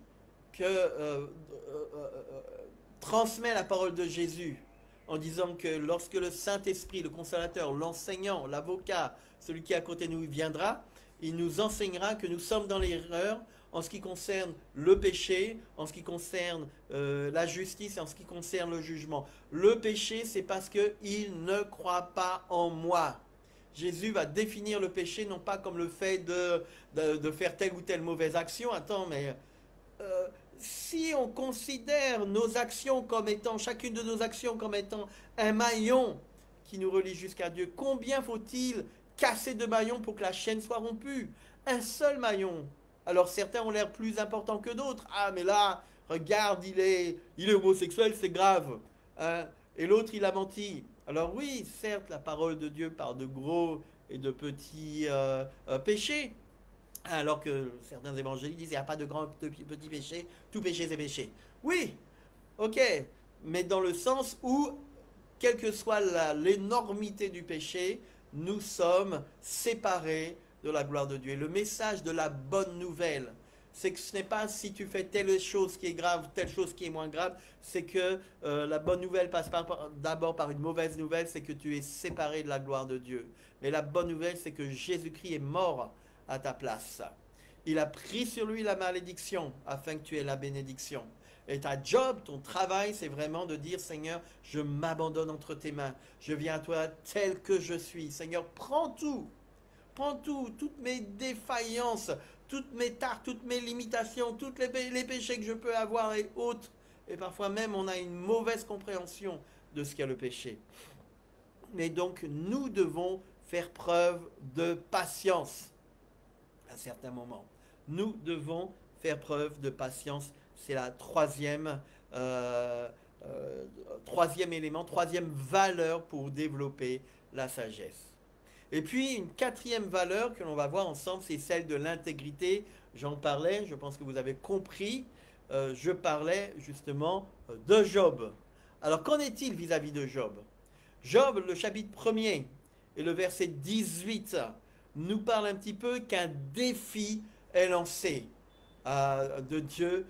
que transmet la parole de Jésus en disant que lorsque le Saint-Esprit, le consolateur, l'enseignant, l'avocat, celui qui est à côté de nous viendra, il nous enseignera que nous sommes dans l'erreur en ce qui concerne le péché, en ce qui concerne la justice et en ce qui concerne le jugement. Le péché, c'est parce qu'il ne croit pas en moi. Jésus va définir le péché non pas comme le fait de faire telle ou telle mauvaise action. Attends, mais euh, si on considère nos actions comme étant, chacune de nos actions comme étant un maillon qui nous relie jusqu'à Dieu, combien faut-il casser de maillons pour que la chaîne soit rompue? Un seul maillon. Alors certains ont l'air plus importants que d'autres. Ah mais là, regarde, il est homosexuel, c'est grave. Hein. Et l'autre, il a menti. Alors oui, certes, la parole de Dieu parle de gros et de petits péchés. Alors que certains évangélistes disent il n'y a pas de grands de petits péchés, tout péché c'est péché. Oui, ok, mais dans le sens où, quelle que soit l'énormité du péché, nous sommes séparés de la gloire de Dieu. Et le message de la bonne nouvelle, c'est que ce n'est pas si tu fais telle chose qui est grave, telle chose qui est moins grave, c'est que la bonne nouvelle passe d'abord par une mauvaise nouvelle, c'est que tu es séparé de la gloire de Dieu. Mais la bonne nouvelle, c'est que Jésus-Christ est mort à ta place. Il a pris sur lui la malédiction afin que tu aies la bénédiction. Et ta job, ton travail, c'est vraiment de dire, Seigneur, je m'abandonne entre tes mains. Je viens à toi tel que je suis. Seigneur, prends tout. Prends tout, toutes mes défaillances, toutes mes tares, toutes mes limitations, tous les péchés que je peux avoir et autres. Et parfois même, on a une mauvaise compréhension de ce qu'est le péché. Mais donc, nous devons faire preuve de patience à certains moments. Nous devons faire preuve de patience. C'est la troisième élément, troisième valeur pour développer la sagesse. Et puis une quatrième valeur que l'on va voir ensemble, c'est celle de l'intégrité. J'en parlais, je pense que vous avez compris. Je parlais justement de Job. Alors qu'en est-il vis-à-vis de Job? Job, le chapitre 1er et le verset 18 nous parle un petit peu qu'un défi est lancé de Dieu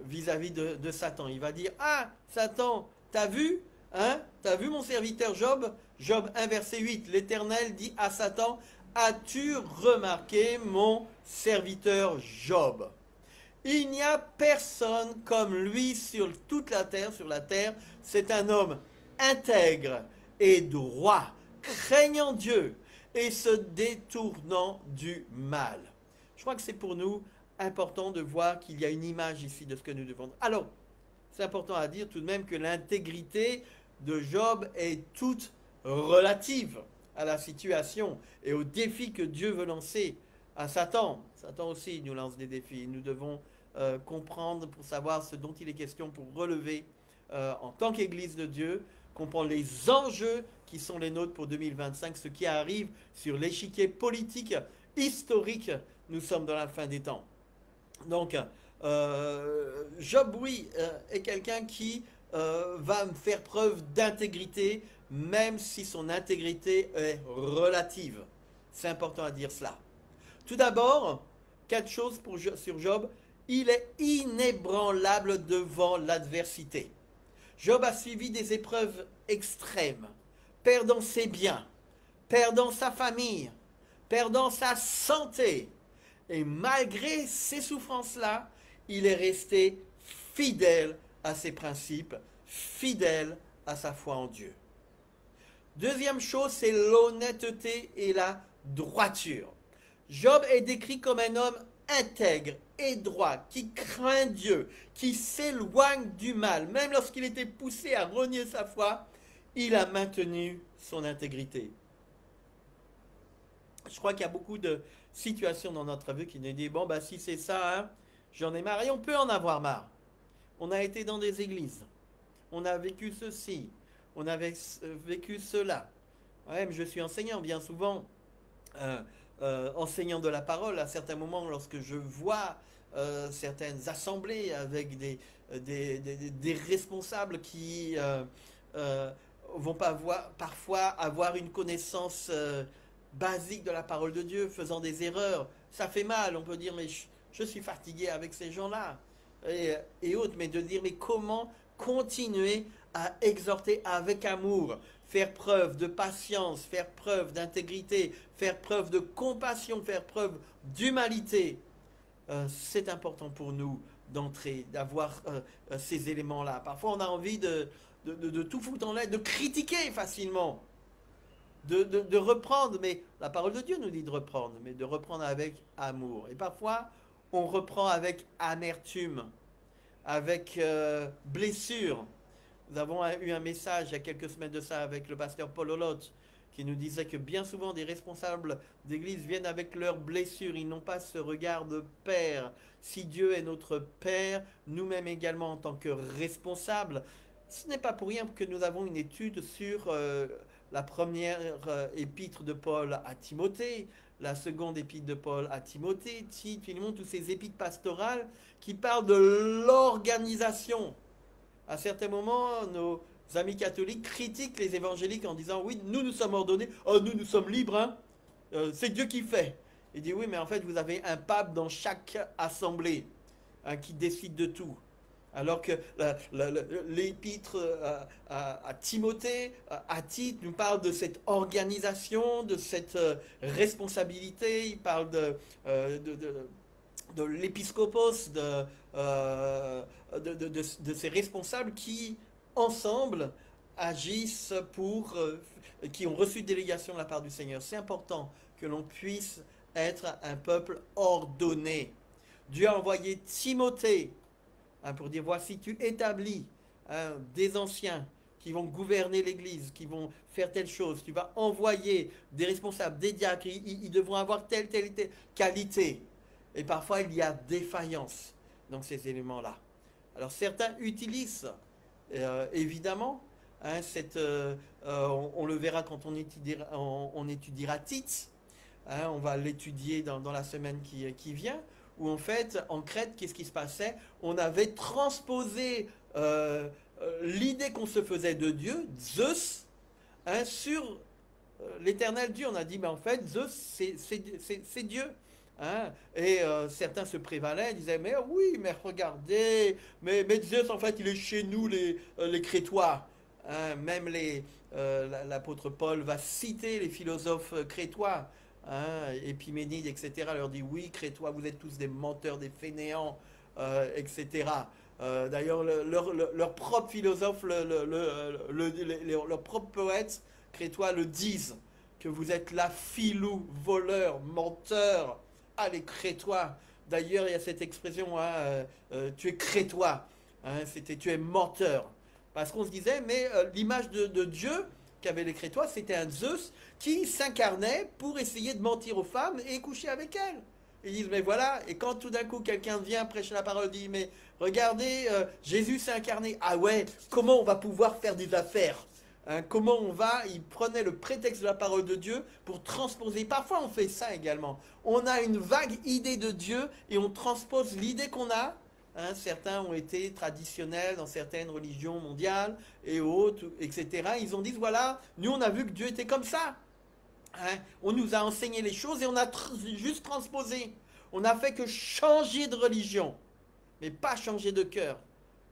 vis-à-vis de Satan. Il va dire, ah, Satan, t'as vu? Hein? T'as vu mon serviteur Job? Job 1, verset 8. L'Éternel dit à Satan, as-tu remarqué mon serviteur Job? Il n'y a personne comme lui sur toute la terre. Sur la terre, c'est un homme intègre et droit, craignant Dieu et se détournant du mal. Je crois que c'est pour nous important de voir qu'il y a une image ici de ce que nous devons. Alors, c'est important à dire tout de même que l'intégrité de Job est toute relative à la situation et aux défis que Dieu veut lancer à Satan. Satan aussi nous lance des défis. Nous devons comprendre pour savoir ce dont il est question pour relever en tant qu'Église de Dieu, comprendre les enjeux qui sont les nôtres pour 2025, ce qui arrive sur l'échiquier politique, historique. Nous sommes dans la fin des temps. Donc, Job, oui, est quelqu'un qui va me faire preuve d'intégrité, même si son intégrité est relative. C'est important à dire cela. Tout d'abord, quatre choses sur Job. Il est inébranlable devant l'adversité. Job a suivi des épreuves extrêmes, perdant ses biens, perdant sa famille, perdant sa santé. Et malgré ces souffrances-là, il est resté fidèle à ses principes, fidèle à sa foi en Dieu. Deuxième chose, c'est l'honnêteté et la droiture. Job est décrit comme un homme intègre et droit, qui craint Dieu, qui s'éloigne du mal. Même lorsqu'il était poussé à renier sa foi, il a maintenu son intégrité. Je crois qu'il y a beaucoup de situations dans notre vie qui nous disent, bon, bah, si c'est ça, hein, j'en ai marre. Et on peut en avoir marre. On a été dans des églises. On a vécu ceci. On a vécu cela. Ouais, mais je suis enseignant. Bien souvent, enseignant de la parole, à certains moments, lorsque je vois certaines assemblées avec des responsables qui euh, vont pas parfois avoir une connaissance basique de la parole de Dieu, faisant des erreurs, ça fait mal. On peut dire, mais je suis fatigué avec ces gens-là et autres, mais de dire, mais comment continuer à exhorter avec amour, faire preuve de patience, faire preuve d'intégrité, faire preuve de compassion, faire preuve d'humanité. C'est important pour nous d'entrer, d'avoir ces éléments-là. Parfois, on a envie de tout foutre en l'air, de critiquer facilement, de reprendre, mais la parole de Dieu nous dit de reprendre, mais de reprendre avec amour. Et parfois, on reprend avec amertume, avec blessure. Nous avons eu un message il y a quelques semaines de ça avec le pasteur Paul Olotte qui nous disait que bien souvent des responsables d'église viennent avec leurs blessures. Ils n'ont pas ce regard de père. Si Dieu est notre père, nous-mêmes également en tant que responsables, ce n'est pas pour rien que nous avons une étude sur la première épître de Paul à Timothée, la seconde épître de Paul à Timothée, Tite, Philémon, tous ces épîtres pastorales qui parlent de l'organisation. À certains moments, nos amis catholiques critiquent les évangéliques en disant oui, nous sommes ordonnés, oh, nous sommes libres, hein. C'est Dieu qui fait. Il dit oui, mais en fait, vous avez un pape dans chaque assemblée hein, qui décide de tout. Alors que l'épître à Timothée, à Tite, nous parle de cette organisation, de cette responsabilité. Il parle de l'épiscopos, de ces responsables qui, ensemble, agissent qui ont reçu délégation de la part du Seigneur. C'est important que l'on puisse être un peuple ordonné. Dieu a envoyé Timothée hein, pour dire, voici, tu établis hein, des anciens qui vont gouverner l'Église, qui vont faire telle chose. Tu vas envoyer des responsables, des diacres, ils devront avoir telle qualité. Et parfois, il y a défaillance dans ces éléments-là. Alors, certains utilisent, évidemment, hein, on le verra quand on étudiera Tite. Hein, on va l'étudier dans la semaine qui vient. Où, en fait, en Crète, qu'est-ce qui se passait? On avait transposé l'idée qu'on se faisait de Dieu, Zeus, hein, sur l'éternel Dieu. On a dit, mais en fait, Zeus, c'est Dieu. Hein? Et certains se prévalaient, disaient, mais oui, mais regardez, mais Zeus, en fait, il est chez nous, les Crétois. Hein? Même l'apôtre Paul va citer les philosophes crétois, hein? Épiménide, etc., leur dit, oui, Crétois, vous êtes tous des menteurs, des fainéants, etc. D'ailleurs, leur propre philosophe, leurs propres poètes crétois le disent, que vous êtes là, filous, voleurs, menteurs. Ah, les Crétois. D'ailleurs, il y a cette expression, hein, tu es Crétois. Hein, tu es menteur. Parce qu'on se disait, mais l'image de Dieu qu'avaient les Crétois, c'était un Zeus qui s'incarnait pour essayer de mentir aux femmes et coucher avec elles. Ils disent, mais voilà, et quand tout d'un coup quelqu'un vient prêcher la parole, dit, mais regardez, Jésus s'est incarné. Ah ouais, comment on va pouvoir faire des affaires? Hein, comment on va? Il prenait le prétexte de la parole de Dieu pour transposer. Parfois on fait ça également. On a une vague idée de Dieu et on transpose l'idée qu'on a. Hein, certains ont été traditionnels dans certaines religions mondiales et autres, etc. Ils ont dit, voilà, nous on a vu que Dieu était comme ça. Hein, on nous a enseigné les choses et on a juste transposé. On n'a fait que changer de religion, mais pas changer de cœur.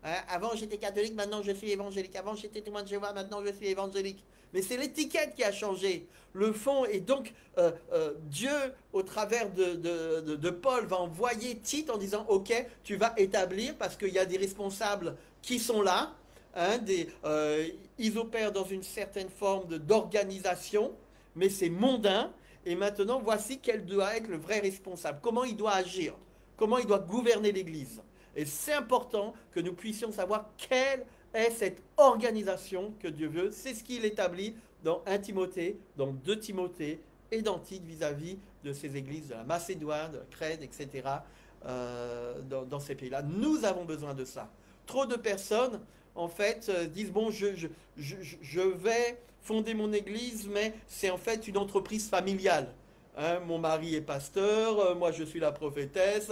Hein, avant j'étais catholique, maintenant je suis évangélique. Avant j'étais témoin de Jéhovah, maintenant je suis évangélique. Mais c'est l'étiquette qui a changé. Le fond, et donc Dieu, au travers de Paul, va envoyer Tite en disant, ok, tu vas établir, parce qu'il y a des responsables qui sont là. Hein, ils opèrent dans une certaine forme d'organisation, mais c'est mondain. Et maintenant, voici quel doit être le vrai responsable. Comment il doit agir. Comment il doit gouverner l'Église. Et c'est important que nous puissions savoir quelle est cette organisation que Dieu veut. C'est ce qu'il établit dans 1 Timothée, dans 2 Timothée et dans Tite vis-à-vis de ces églises de la Macédoine, de la Crète, etc. Dans ces pays-là. Nous avons besoin de ça. Trop de personnes, en fait, disent, bon, je vais fonder mon église, mais c'est en fait une entreprise familiale. hein. Mon mari est pasteur, moi je suis la prophétesse,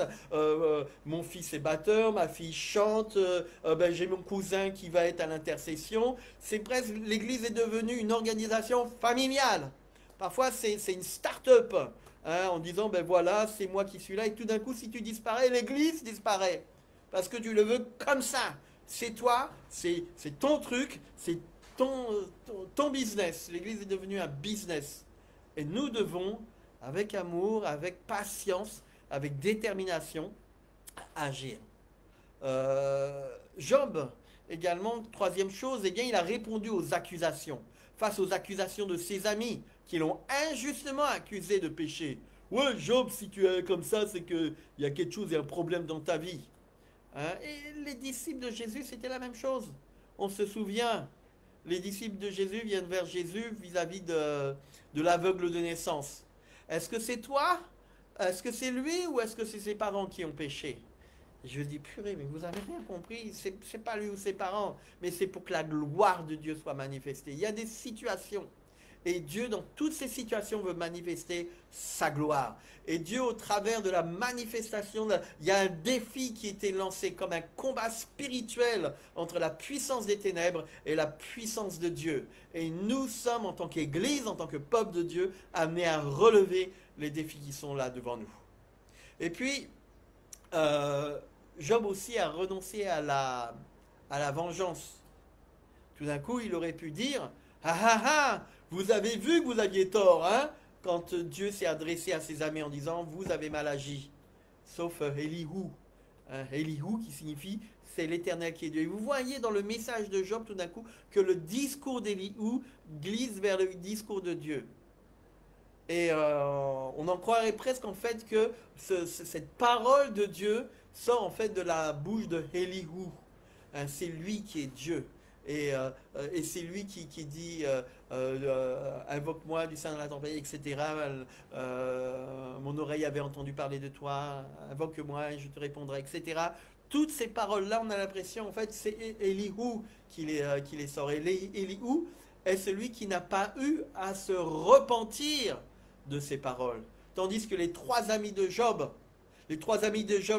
mon fils est batteur, ma fille chante, ben, j'ai mon cousin qui va être à l'intercession. C'est presque, l'Église est devenue une organisation familiale. Parfois c'est une start-up, hein, en disant ben voilà, c'est moi qui suis là, et tout d'un coup, si tu disparais, l'Église disparaît. Parce que tu le veux comme ça. C'est toi, c'est ton truc, c'est ton business. L'Église est devenue un business. Et nous devons, avec amour, avec patience, avec détermination, agir. Job, également, troisième chose, eh bien, il a répondu aux accusations. Face aux accusations de ses amis, qui l'ont injustement accusé de péché. Ouais, Job, si tu es comme ça, c'est qu'il y a quelque chose, il y a un problème dans ta vie. Hein. Et les disciples de Jésus, c'était la même chose. On se souvient, les disciples de Jésus viennent vers Jésus vis-à-vis de l'aveugle de naissance. Est-ce que c'est toi? Est-ce que c'est lui ou est-ce que c'est ses parents qui ont péché? Je dis, purée, mais vous avez rien compris, c'est pas lui ou ses parents, mais c'est pour que la gloire de Dieu soit manifestée. Il y a des situations. Et Dieu, dans toutes ces situations, veut manifester sa gloire. Et Dieu, au travers de la manifestation, il y a un défi qui était lancé comme un combat spirituel entre la puissance des ténèbres et la puissance de Dieu. Et nous sommes, en tant qu'Église, en tant que peuple de Dieu, amenés à relever les défis qui sont là devant nous. Et puis, Job aussi a renoncé à la vengeance. Tout d'un coup, il aurait pu dire, ah ah ah, vous avez vu que vous aviez tort, hein, quand Dieu s'est adressé à ses amis en disant, vous avez mal agi. Sauf Elihu. Hein, Elihu qui signifie, c'est l'Éternel qui est Dieu. Et vous voyez dans le message de Job tout d'un coup que le discours d'Elihu glisse vers le discours de Dieu. Et on en croirait presque en fait que cette parole de Dieu sort en fait de la bouche de Elihu. Hein, c'est lui qui est Dieu. Et c'est lui qui dit invoque-moi du sein de la tempête, etc. Mon oreille avait entendu parler de toi, invoque-moi et je te répondrai, etc. Toutes ces paroles-là, on a l'impression en fait c'est Elihu qui les sort. Et Elihu est celui qui n'a pas eu à se repentir de ses paroles. Tandis que les trois amis de Job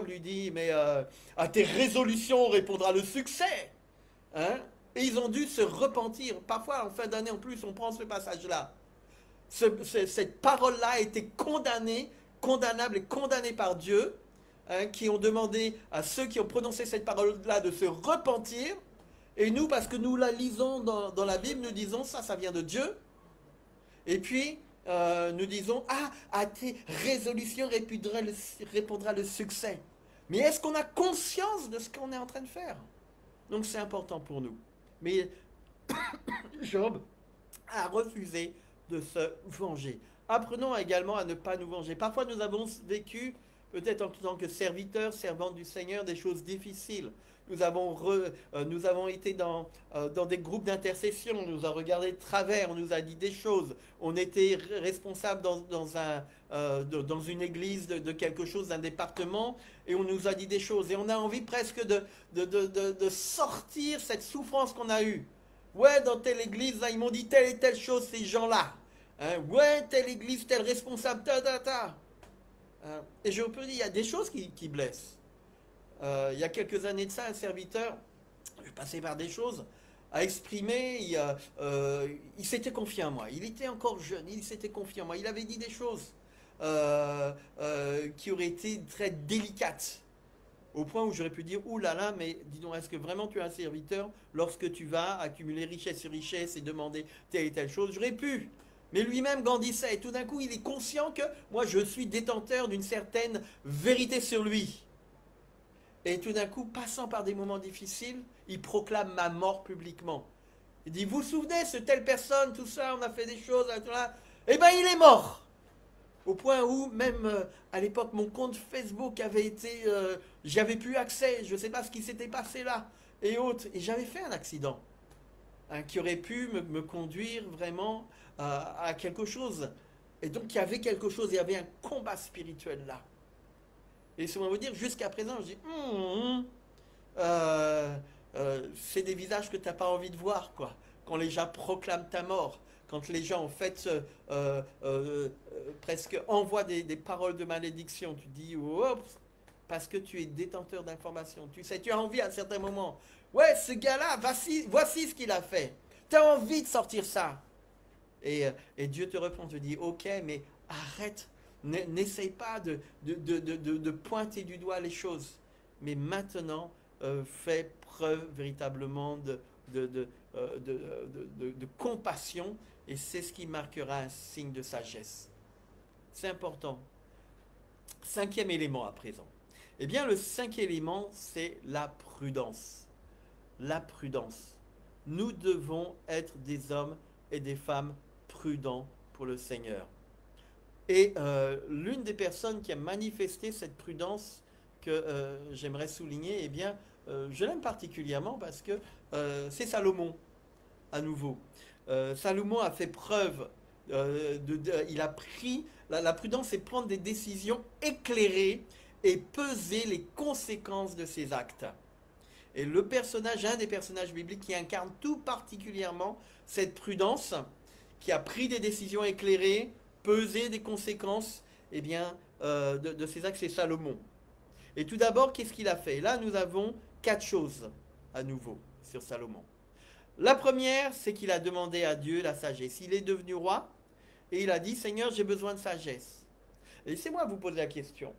lui disent, mais à tes résolutions répondra le succès. Hein? Et ils ont dû se repentir. Parfois, en fin d'année, en plus, on prend ce passage-là. Cette parole-là a été condamnable et condamnée par Dieu, hein, qui ont demandé à ceux qui ont prononcé cette parole-là de se repentir. Et nous, parce que nous la lisons dans la Bible, nous disons, ça vient de Dieu. Et puis, nous disons, à tes résolutions répondra le succès. Mais est-ce qu'on a conscience de ce qu'on est en train de faire? Donc c'est important pour nous. Mais Job a refusé de se venger. Apprenons également à ne pas nous venger. Parfois nous avons vécu, peut-être en tant que serviteurs, servantes du Seigneur, des choses difficiles. Nous avons été dans des groupes d'intercession, on nous a regardé de travers, on nous a dit des choses. On était responsable dans une église de quelque chose, d'un département, et on nous a dit des choses. Et on a envie presque de sortir cette souffrance qu'on a eue. Ouais, dans telle église, là, ils m'ont dit telle et telle chose, ces gens-là. Hein, ouais, telle église, tel responsable, et je peux dire, il y a des choses qui blessent. Il y a quelques années de ça, un serviteur, je passais par des choses, a exprimé, il s'était confié en moi. Il était encore jeune, il s'était confié en moi. Il avait dit des choses qui auraient été très délicates. Au point où j'aurais pu dire, ouh là là, mais dis donc, est-ce que vraiment tu es un serviteur lorsque tu vas accumuler richesse sur richesse et demander telle et telle chose? J'aurais pu. Mais lui-même grandissait et tout d'un coup, il est conscient que moi, je suis détenteur d'une certaine vérité sur lui. Et tout d'un coup, passant par des moments difficiles, il proclame ma mort publiquement. Il dit, vous vous souvenez, ce telle personne, tout ça, on a fait des choses, tout là. Eh bien, il est mort. Au point où, même à l'époque, mon compte Facebook avait été... j'avais plus accès, je ne sais pas ce qui s'était passé là, et autres. Et j'avais fait un accident, hein, qui aurait pu me conduire vraiment à quelque chose. Et donc, il y avait quelque chose, il y avait un combat spirituel là. Et si on veut dire, jusqu'à présent, je dis, c'est des visages que tu n'as pas envie de voir, quoi. Quand les gens proclament ta mort, quand les gens en fait presque envoient des paroles de malédiction, tu dis, oups, parce que tu es détenteur d'informations. Tu sais, tu as envie à certains moments. Ouais, ce gars-là, voici ce qu'il a fait. Tu as envie de sortir ça. Et Dieu te répond, te dit, ok, mais arrête. N'essaye pas de pointer du doigt les choses. Mais maintenant, fais preuve véritablement de compassion. Et c'est ce qui marquera un signe de sagesse. C'est important. Cinquième élément à présent. Eh bien, le cinquième élément, c'est la prudence. La prudence. Nous devons être des hommes et des femmes prudents pour le Seigneur. Et l'une des personnes qui a manifesté cette prudence que j'aimerais souligner, eh bien, je l'aime particulièrement parce que c'est Salomon, à nouveau. Salomon a fait preuve, il a pris, la prudence, c'est prendre des décisions éclairées et peser les conséquences de ses actes. Et le personnage, un des personnages bibliques qui incarne tout particulièrement cette prudence, qui a pris des décisions éclairées, pesé des conséquences, eh bien, de ses actes, c'est Salomon. Et tout d'abord, qu'est-ce qu'il a fait? Là, nous avons quatre choses à nouveau sur Salomon. La première, c'est qu'il a demandé à Dieu la sagesse. Il est devenu roi et il a dit, Seigneur, j'ai besoin de sagesse. Laissez-moi vous poser la question.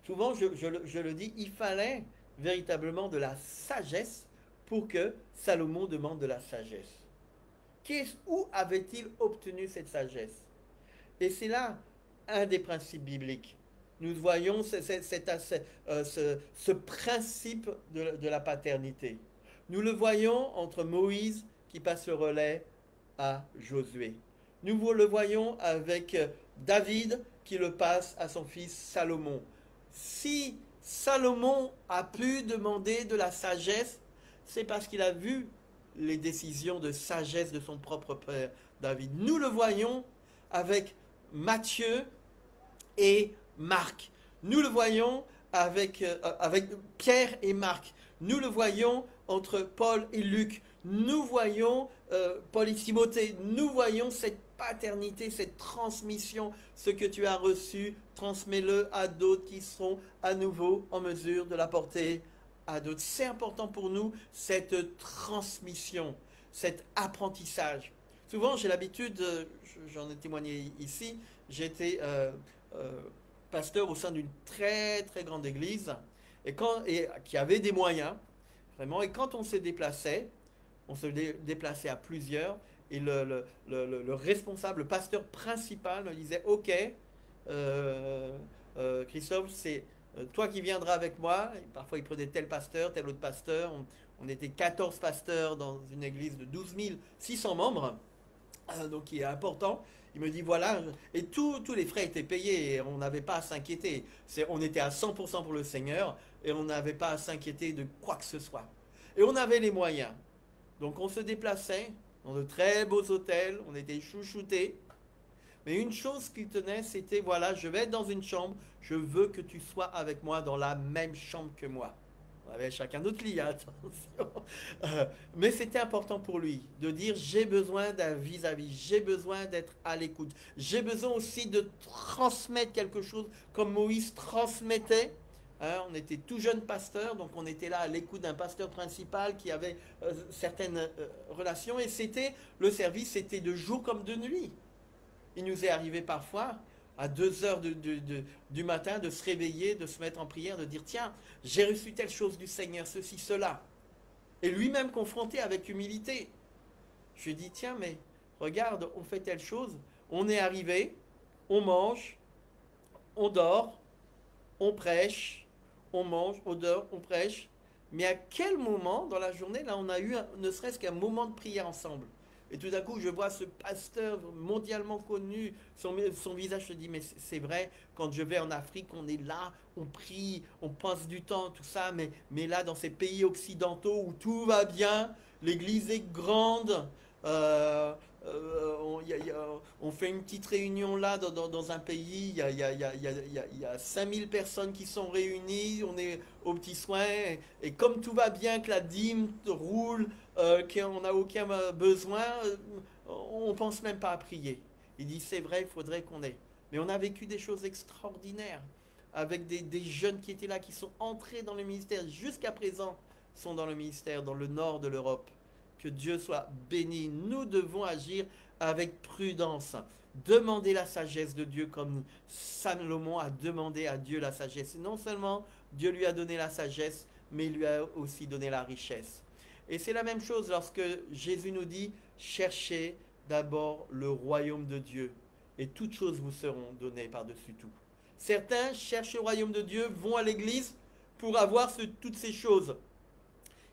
Souvent, je le dis, il fallait véritablement de la sagesse pour que Salomon demande de la sagesse. Où avait-il obtenu cette sagesse? Et c'est là un des principes bibliques. Nous voyons ce principe de la paternité. Nous le voyons entre Moïse qui passe le relais à Josué. Nous le voyons avec David qui le passe à son fils Salomon. Si Salomon a pu demander de la sagesse, c'est parce qu'il a vu les décisions de sagesse de son propre père David. Nous le voyons avec Matthieu et Marc. Nous le voyons avec Pierre et Marc. Nous le voyons entre Paul et Luc. Nous voyons Paul et Timothée. Nous voyons cette paternité, cette transmission. Ce que tu as reçu, transmets-le à d'autres qui seront à nouveau en mesure de l'apporter à d'autres. C'est important pour nous, cette transmission, cet apprentissage. Souvent, j'ai l'habitude, j'en ai témoigné ici, j'étais pasteur au sein d'une très très grande église et qui avait des moyens, vraiment. Et quand on se déplaçait à plusieurs et le responsable, le pasteur principal me disait, ok, Christophe, c'est toi qui viendras avec moi. Et parfois, il prenait tel pasteur, tel autre pasteur. On était 14 pasteurs dans une église de 12 600 membres, donc qui est important. Il me dit, voilà, et tous les frais étaient payés, et on n'avait pas à s'inquiéter. On était à 100% pour le Seigneur, et on n'avait pas à s'inquiéter de quoi que ce soit. Et on avait les moyens. Donc on se déplaçait dans de très beaux hôtels, on était chouchoutés. Mais une chose qui tenait, c'était, voilà, je vais être dans une chambre, je veux que tu sois avec moi dans la même chambre que moi. On avait chacun notre lit, attention. Mais c'était important pour lui de dire, j'ai besoin d'un vis-à-vis, j'ai besoin d'être à l'écoute. J'ai besoin aussi de transmettre quelque chose comme Moïse transmettait. On était tout jeune pasteur, donc on était là à l'écoute d'un pasteur principal qui avait certaines relations. Et le service, c'était de jour comme de nuit. Il nous est arrivé parfois, à 2 heures du matin, de se réveiller, de se mettre en prière, de dire, tiens, j'ai reçu telle chose du Seigneur, ceci, cela. Et lui-même confronté avec humilité. Je lui dis, tiens, mais regarde, on fait telle chose, on est arrivé, on mange, on dort, on prêche, on mange, on dort, on prêche. Mais à quel moment dans la journée, là, on a eu ne serait-ce qu'un moment de prière ensemble? Et tout d'un coup, je vois ce pasteur mondialement connu, son visage se dit, mais c'est vrai, quand je vais en Afrique, on est là, on prie, on passe du temps, tout ça, mais là, dans ces pays occidentaux où tout va bien, l'église est grande, on fait une petite réunion là dans un pays, il y a 5000 personnes qui sont réunies, on est aux petits soins, et comme tout va bien, que la dîme roule, qu'on n'a aucun besoin, on pense même pas à prier. Il dit, c'est vrai, il faudrait qu'on ait. Mais on a vécu des choses extraordinaires avec des jeunes qui étaient là, qui sont entrés dans le ministère, jusqu'à présent sont dans le ministère, dans le nord de l'Europe. Que Dieu soit béni. Nous devons agir avec prudence. Demander la sagesse de Dieu comme Salomon a demandé à Dieu la sagesse. Non seulement Dieu lui a donné la sagesse, mais il lui a aussi donné la richesse. Et c'est la même chose lorsque Jésus nous dit, cherchez d'abord le royaume de Dieu, et toutes choses vous seront données par-dessus tout. Certains cherchent le royaume de Dieu, vont à l'église pour avoir toutes ces choses.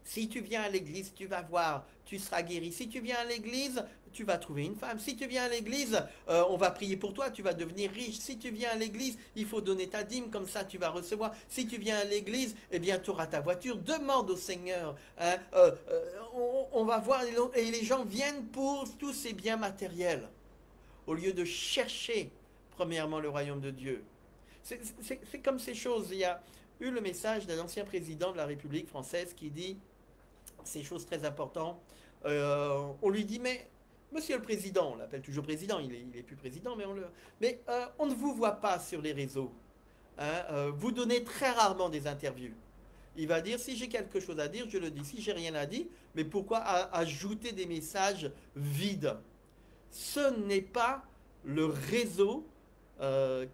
Si tu viens à l'église, tu vas voir, tu seras guéri. Si tu viens à l'église, tu vas trouver une femme. Si tu viens à l'église, on va prier pour toi, tu vas devenir riche. Si tu viens à l'église, il faut donner ta dîme, comme ça tu vas recevoir. Si tu viens à l'église, eh bien tu auras ta voiture. Demande au Seigneur. Hein, on va voir, et les gens viennent pour tous ces biens matériels, au lieu de chercher premièrement le royaume de Dieu. C'est comme ces choses. Il y a eu le message d'un ancien président de la République française qui dit ces choses très importantes. On lui dit, mais monsieur le président, on l'appelle toujours président, il est plus président, mais on ne vous voit pas sur les réseaux. Hein, vous donnez très rarement des interviews. Il va dire, si j'ai quelque chose à dire, je le dis. Si j'ai rien à dire, mais pourquoi ajouter des messages vides? Ce n'est pas le réseau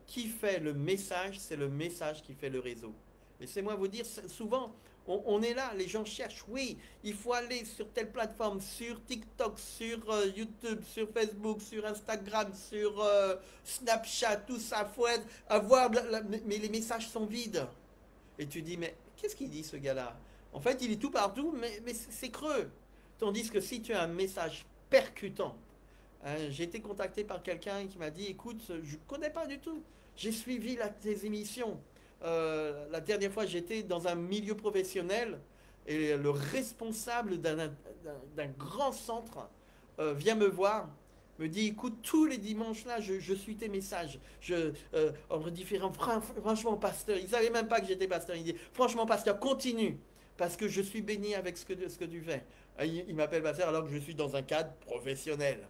qui fait le message, c'est le message qui fait le réseau. Laissez-moi vous dire, souvent, on est là, les gens cherchent, oui, il faut aller sur telle plateforme, sur TikTok, sur YouTube, sur Facebook, sur Instagram, sur Snapchat, tout ça, il faut avoir, mais les messages sont vides. Et tu dis, mais qu'est-ce qu'il dit ce gars-là? En fait, il est tout partout, mais c'est creux. Tandis que si tu as un message percutant, hein, j'ai été contacté par quelqu'un qui m'a dit, écoute, je ne connais pas du tout, j'ai suivi tes émissions. La dernière fois, j'étais dans un milieu professionnel et le responsable d'un grand centre vient me voir, me dit, écoute, tous les dimanches là, je suis tes messages. En différent, franchement, pasteur, il ne savait même pas que j'étais pasteur. Il dit, franchement, pasteur, continue, parce que je suis béni avec ce que tu fais. Il m'appelle pasteur alors que je suis dans un cadre professionnel.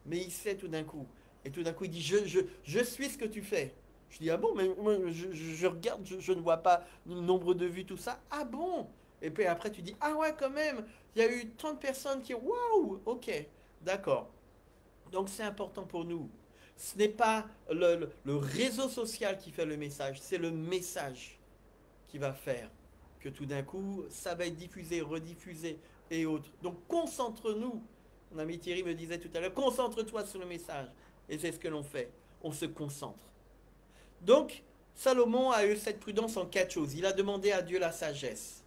Mais il sait tout d'un coup. Et tout d'un coup, il dit, je suis ce que tu fais. Je dis, ah bon, mais moi, je regarde, je ne vois pas le nombre de vues, tout ça. Ah bon? Et puis après, tu dis, ah ouais, quand même, il y a eu tant de personnes qui, waouh, ok, d'accord. Donc c'est important pour nous. Ce n'est pas le réseau social qui fait le message, c'est le message qui va faire que tout d'un coup, ça va être diffusé, rediffusé et autres. Donc concentre-nous. Mon ami Thierry me disait tout à l'heure, concentre-toi sur le message. Et c'est ce que l'on fait. On se concentre. Donc, Salomon a eu cette prudence en 4 choses. Il a demandé à Dieu la sagesse.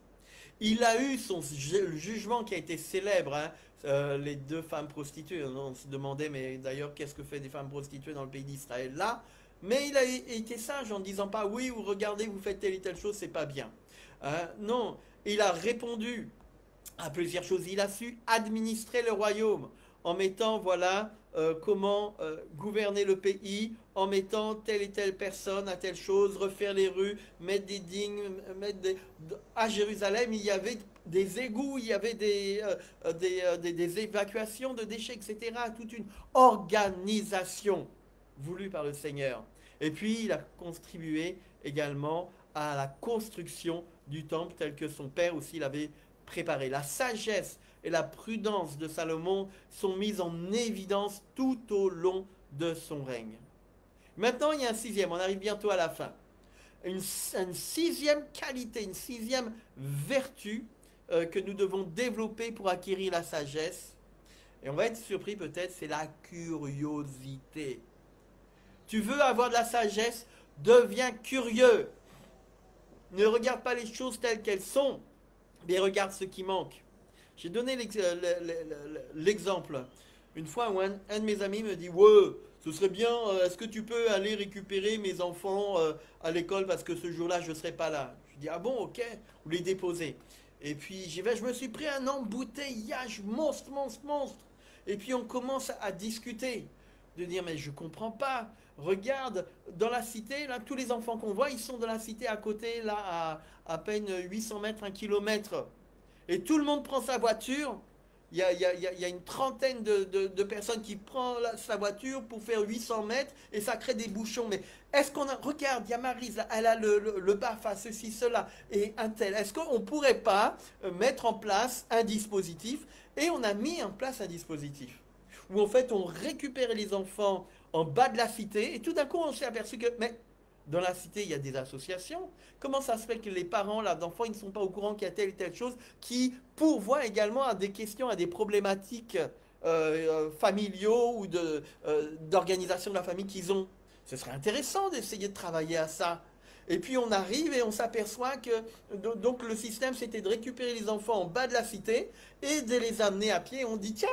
Il a eu le jugement qui a été célèbre, hein, les 2 femmes prostituées. On se demandait, mais d'ailleurs, qu'est-ce que fait des femmes prostituées dans le pays d'Israël là? Mais il a été sage en disant pas, oui, ou regardez, vous faites telle et telle chose, c'est pas bien. Hein, non, il a répondu à plusieurs choses. Il a su administrer le royaume en mettant, voilà, comment gouverner le pays, en mettant telle et telle personne à telle chose, refaire les rues, mettre des digues, à Jérusalem, il y avait des égouts, il y avait des évacuations de déchets, etc. Toute une organisation voulue par le Seigneur. Et puis, il a contribué également à la construction du temple tel que son père aussi l'avait préparé. La sagesse et la prudence de Salomon sont mises en évidence tout au long de son règne. Maintenant, il y a un 6e, on arrive bientôt à la fin. Une 6e qualité, une 6e vertu que nous devons développer pour acquérir la sagesse. Et on va être surpris peut-être, c'est la curiosité. Tu veux avoir de la sagesse, deviens curieux. Ne regarde pas les choses telles qu'elles sont, mais regarde ce qui manque. J'ai donné l'exemple. Une fois où un de mes amis me dit, ouais, ce serait bien, est-ce que tu peux aller récupérer mes enfants à l'école parce que ce jour-là, je ne serai pas là. Je dis, ah bon, ok, ou les déposer. Et puis j'y vais, je me suis pris un embouteillage monstre. Et puis on commence à discuter, de dire mais je comprends pas. Regarde, dans la cité, là, tous les enfants qu'on voit, ils sont dans la cité à côté, là, à peine 800 mètres, 1 kilomètre. Et tout le monde prend sa voiture. Il y a une trentaine de personnes qui prennent sa voiture pour faire 800 mètres et ça crée des bouchons. Mais est-ce qu'on a... Regarde, il y a Maryse, là, elle a le BAFA, ceci, cela, et un tel. Est-ce qu'on ne pourrait pas mettre en place un dispositif? Et on a mis en place un dispositif où en fait on récupérait les enfants en bas de la cité et tout d'un coup on s'est aperçu que... Mais dans la cité, il y a des associations. Comment ça se fait que les parents là, d'enfants ils ne sont pas au courant qu'il y a telle et telle chose qui pourvoient également à des questions, à des problématiques familiaux ou d'organisation de la famille qu'ils ont? Ce serait intéressant d'essayer de travailler à ça. Et puis on arrive et on s'aperçoit que donc le système c'était de récupérer les enfants en bas de la cité et de les amener à pied. On dit tiens,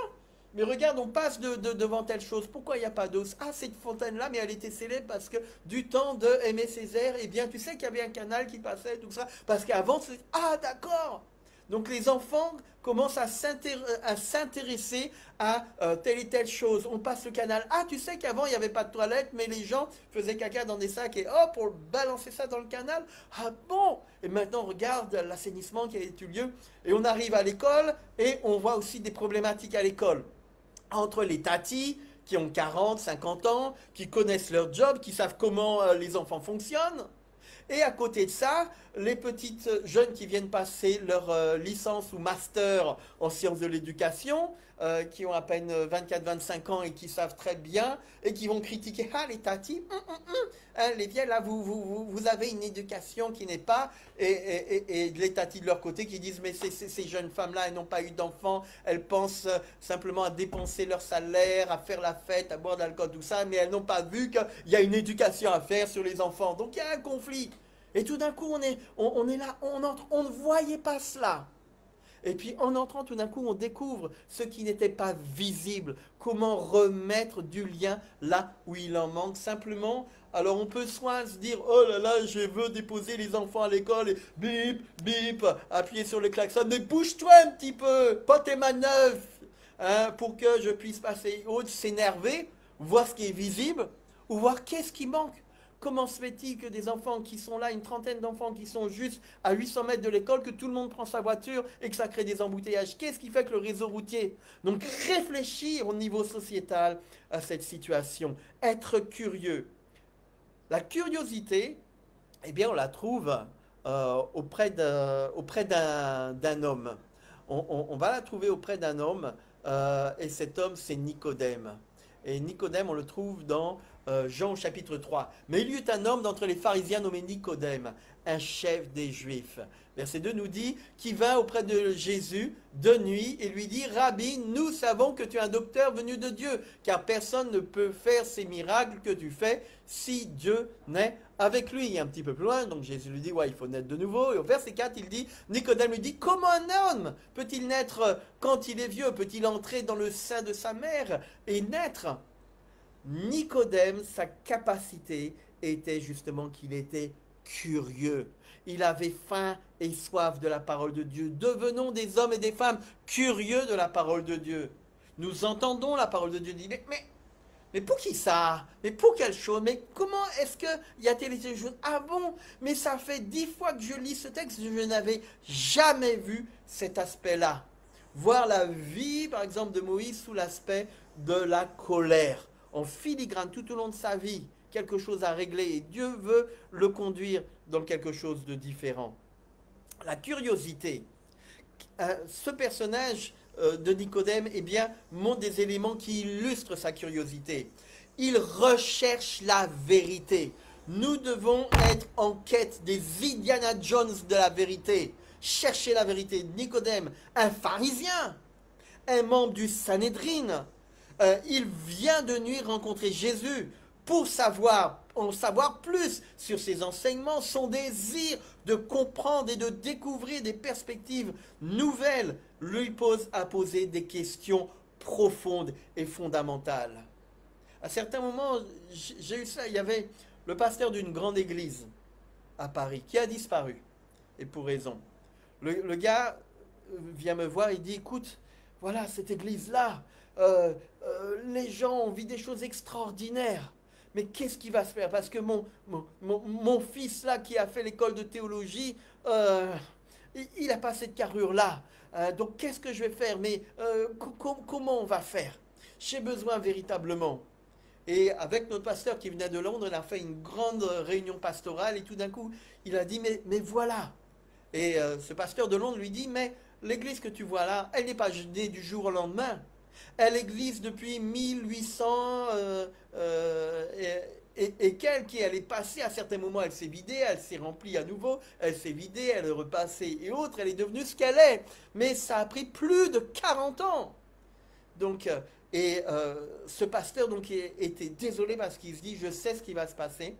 mais regarde, on passe devant telle chose. Pourquoi il n'y a pas d'eau? Ah, cette fontaine-là, mais elle était célèbre parce que du temps de Aimé Césaire, eh bien, tu sais qu'il y avait un canal qui passait, tout ça. Parce qu'avant, c'est... Ah, d'accord! Donc les enfants commencent à s'intéresser à telle et telle chose. On passe le canal. Ah, tu sais qu'avant, il n'y avait pas de toilette, mais les gens faisaient caca dans des sacs et hop, pour balancer ça dans le canal. Ah bon? Et maintenant, on regarde l'assainissement qui a eu lieu. Et on arrive à l'école et on voit aussi des problématiques à l'école entre les tatis qui ont 40, 50 ans, qui connaissent leur job, qui savent comment les enfants fonctionnent. Et à côté de ça, les petites jeunes qui viennent passer leur licence ou master en sciences de l'éducation, qui ont à peine 24-25 ans et qui savent très bien, et qui vont critiquer, ah les tatis, hein, les vieilles là, vous avez une éducation qui n'est pas, et les tatis de leur côté qui disent, mais ces jeunes femmes-là, elles n'ont pas eu d'enfants, elles pensent simplement à dépenser leur salaire, à faire la fête, à boire de l'alcool, tout ça, mais elles n'ont pas vu qu'il y a une éducation à faire sur les enfants. Donc il y a un conflit. Et tout d'un coup, on est là, on entre, on ne voyait pas cela. Et puis en entrant, tout d'un coup, on découvre ce qui n'était pas visible. Comment remettre du lien là où il en manque simplement. Alors on peut soit se dire, oh là là, je veux déposer les enfants à l'école, et bip, bip, appuyer sur le klaxon, mais bouge-toi un petit peu, pas tes manœuvres, hein, pour que je puisse passer, ou s'énerver, voir ce qui est visible, ou voir qu'est-ce qui manque. Comment se fait-il que des enfants qui sont là, une trentaine d'enfants qui sont juste à 800 mètres de l'école, que tout le monde prend sa voiture et que ça crée des embouteillages? Qu'est-ce qui fait que le réseau routier? Donc réfléchir au niveau sociétal à cette situation, être curieux. La curiosité, eh bien on la trouve auprès d'un homme. On va la trouver auprès d'un homme et cet homme c'est Nicodème. Et Nicodème, on le trouve dans Jean au chapitre 3. Mais il y eut un homme d'entre les pharisiens nommé Nicodème, un chef des Juifs. Verset 2 nous dit, qui vint auprès de Jésus de nuit et lui dit, Rabbi, nous savons que tu es un docteur venu de Dieu, car personne ne peut faire ces miracles que tu fais si Dieu n'est avec lui. Et un petit peu plus loin, donc Jésus lui dit, ouais, il faut naître de nouveau. Et au verset 4, il dit, Nicodème lui dit, comment un homme peut-il naître quand il est vieux? Peut-il entrer dans le sein de sa mère et naître? Nicodème, sa capacité était justement qu'il était curieux. Il avait faim et soif de la parole de Dieu. Devenons des hommes et des femmes curieux de la parole de Dieu. Nous entendons la parole de Dieu. Mais pour qui ça? Mais pour quelle chose? Mais comment est-ce qu'il y a telle et telle chose? Ah bon? Mais ça fait 10 fois que je lis ce texte, je n'avais jamais vu cet aspect-là. Voir la vie, par exemple, de Moïse sous l'aspect de la colère. En filigrane tout au long de sa vie, quelque chose à régler et Dieu veut le conduire dans quelque chose de différent. La curiosité. Ce personnage de Nicodème, eh bien, montre des éléments qui illustrent sa curiosité. Il recherche la vérité. Nous devons être en quête des Indiana Jones de la vérité. Chercher la vérité. Nicodème, un pharisien, un membre du Sanhédrin, il vient de nuit rencontrer Jésus pour en savoir plus sur ses enseignements, son désir de comprendre et de découvrir des perspectives nouvelles lui a posé des questions profondes et fondamentales. À certains moments, j'ai eu ça, il y avait le pasteur d'une grande église à Paris qui a disparu, et pour raison. Le gars vient me voir et dit, écoute, voilà, cette église-là, les gens ont vu des choses extraordinaires. Mais qu'est-ce qui va se faire? Parce que mon fils là qui a fait l'école de théologie, il n'a pas cette carrure-là. Donc qu'est-ce que je vais faire? Mais comment on va faire? J'ai besoin véritablement. Et avec notre pasteur qui venait de Londres, on a fait une grande réunion pastorale et tout d'un coup, il a dit, mais voilà. Et ce pasteur de Londres lui dit, mais l'église que tu vois là, elle n'est pas née du jour au lendemain. Elle existe depuis 1800 et quelques, et elle est passée à certains moments, elle s'est vidée, elle s'est remplie à nouveau, elle s'est vidée, elle est repassée et autres, elle est devenue ce qu'elle est. Mais ça a pris plus de 40 ans. Donc, ce pasteur donc était désolé parce qu'il se dit, je sais ce qui va se passer.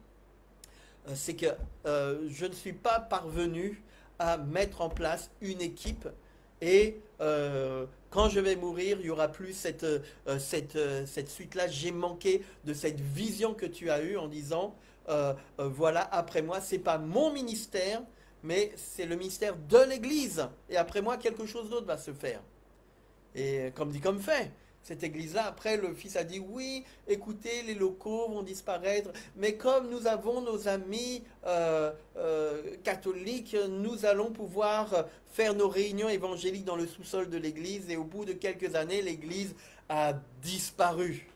C'est que je ne suis pas parvenu à mettre en place une équipe et quand je vais mourir, il n'y aura plus cette suite-là. J'ai manqué de cette vision que tu as eue en disant, voilà, après moi, c'est pas mon ministère, mais c'est le ministère de l'Église. Et après moi, quelque chose d'autre va se faire. Et comme dit, comme fait. Cette église-là, après, le fils a dit, oui, écoutez, les locaux vont disparaître, mais comme nous avons nos amis catholiques, nous allons pouvoir faire nos réunions évangéliques dans le sous-sol de l'église, et au bout de quelques années, l'église a disparu.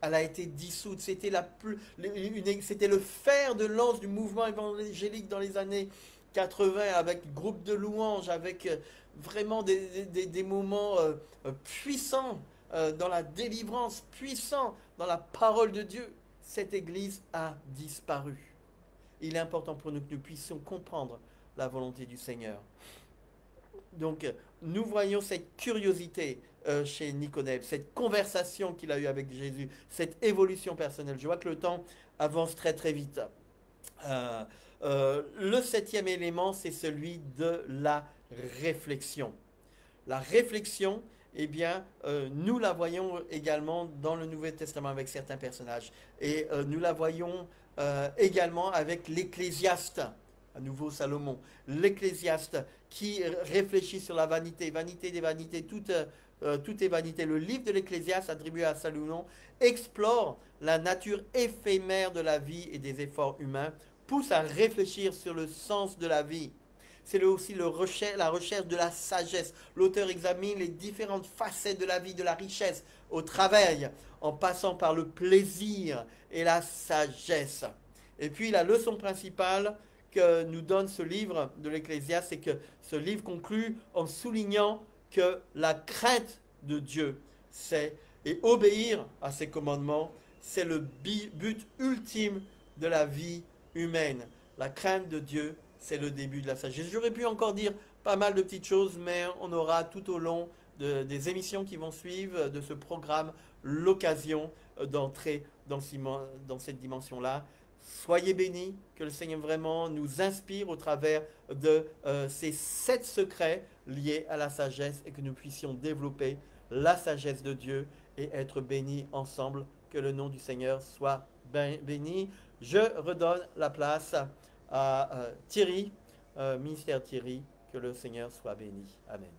Elle a été dissoute. C'était le fer de lance du mouvement évangélique dans les années 80, avec groupe de louanges, avec vraiment des moments puissants dans la délivrance, puissants dans la parole de Dieu. Cette église a disparu. Il est important pour nous que nous puissions comprendre la volonté du Seigneur. Donc, nous voyons cette curiosité chez Nicodème, cette conversation qu'il a eue avec Jésus, cette évolution personnelle. Je vois que le temps avance très très vite. Le septième élément, c'est celui de la réflexion. La réflexion, eh bien, nous la voyons également dans le Nouveau Testament avec certains personnages. Et nous la voyons également avec l'Ecclésiaste. À nouveau Salomon, l'Ecclésiaste qui réfléchit sur la vanité, vanité des vanités, tout est vanité. Le livre de l'Ecclésiaste attribué à Salomon explore la nature éphémère de la vie et des efforts humains, pousse à réfléchir sur le sens de la vie. C'est aussi la recherche de la sagesse. L'auteur examine les différentes facettes de la vie, de la richesse, au travail, en passant par le plaisir et la sagesse. Et puis la leçon principale que nous donne ce livre de l'Ecclésiaste, c'est que ce livre conclut en soulignant que la crainte de Dieu, c'est, et obéir à ses commandements, c'est le but ultime de la vie humaine. La crainte de Dieu, c'est le début de la sagesse. J'aurais pu encore dire pas mal de petites choses, mais on aura tout au long des émissions qui vont suivre de ce programme l'occasion d'entrer dans cette dimension-là. Soyez bénis, que le Seigneur vraiment nous inspire au travers de ces 7 secrets liés à la sagesse et que nous puissions développer la sagesse de Dieu et être bénis ensemble. Que le nom du Seigneur soit béni. Je redonne la place à Thierry, ministère Thierry. Que le Seigneur soit béni. Amen.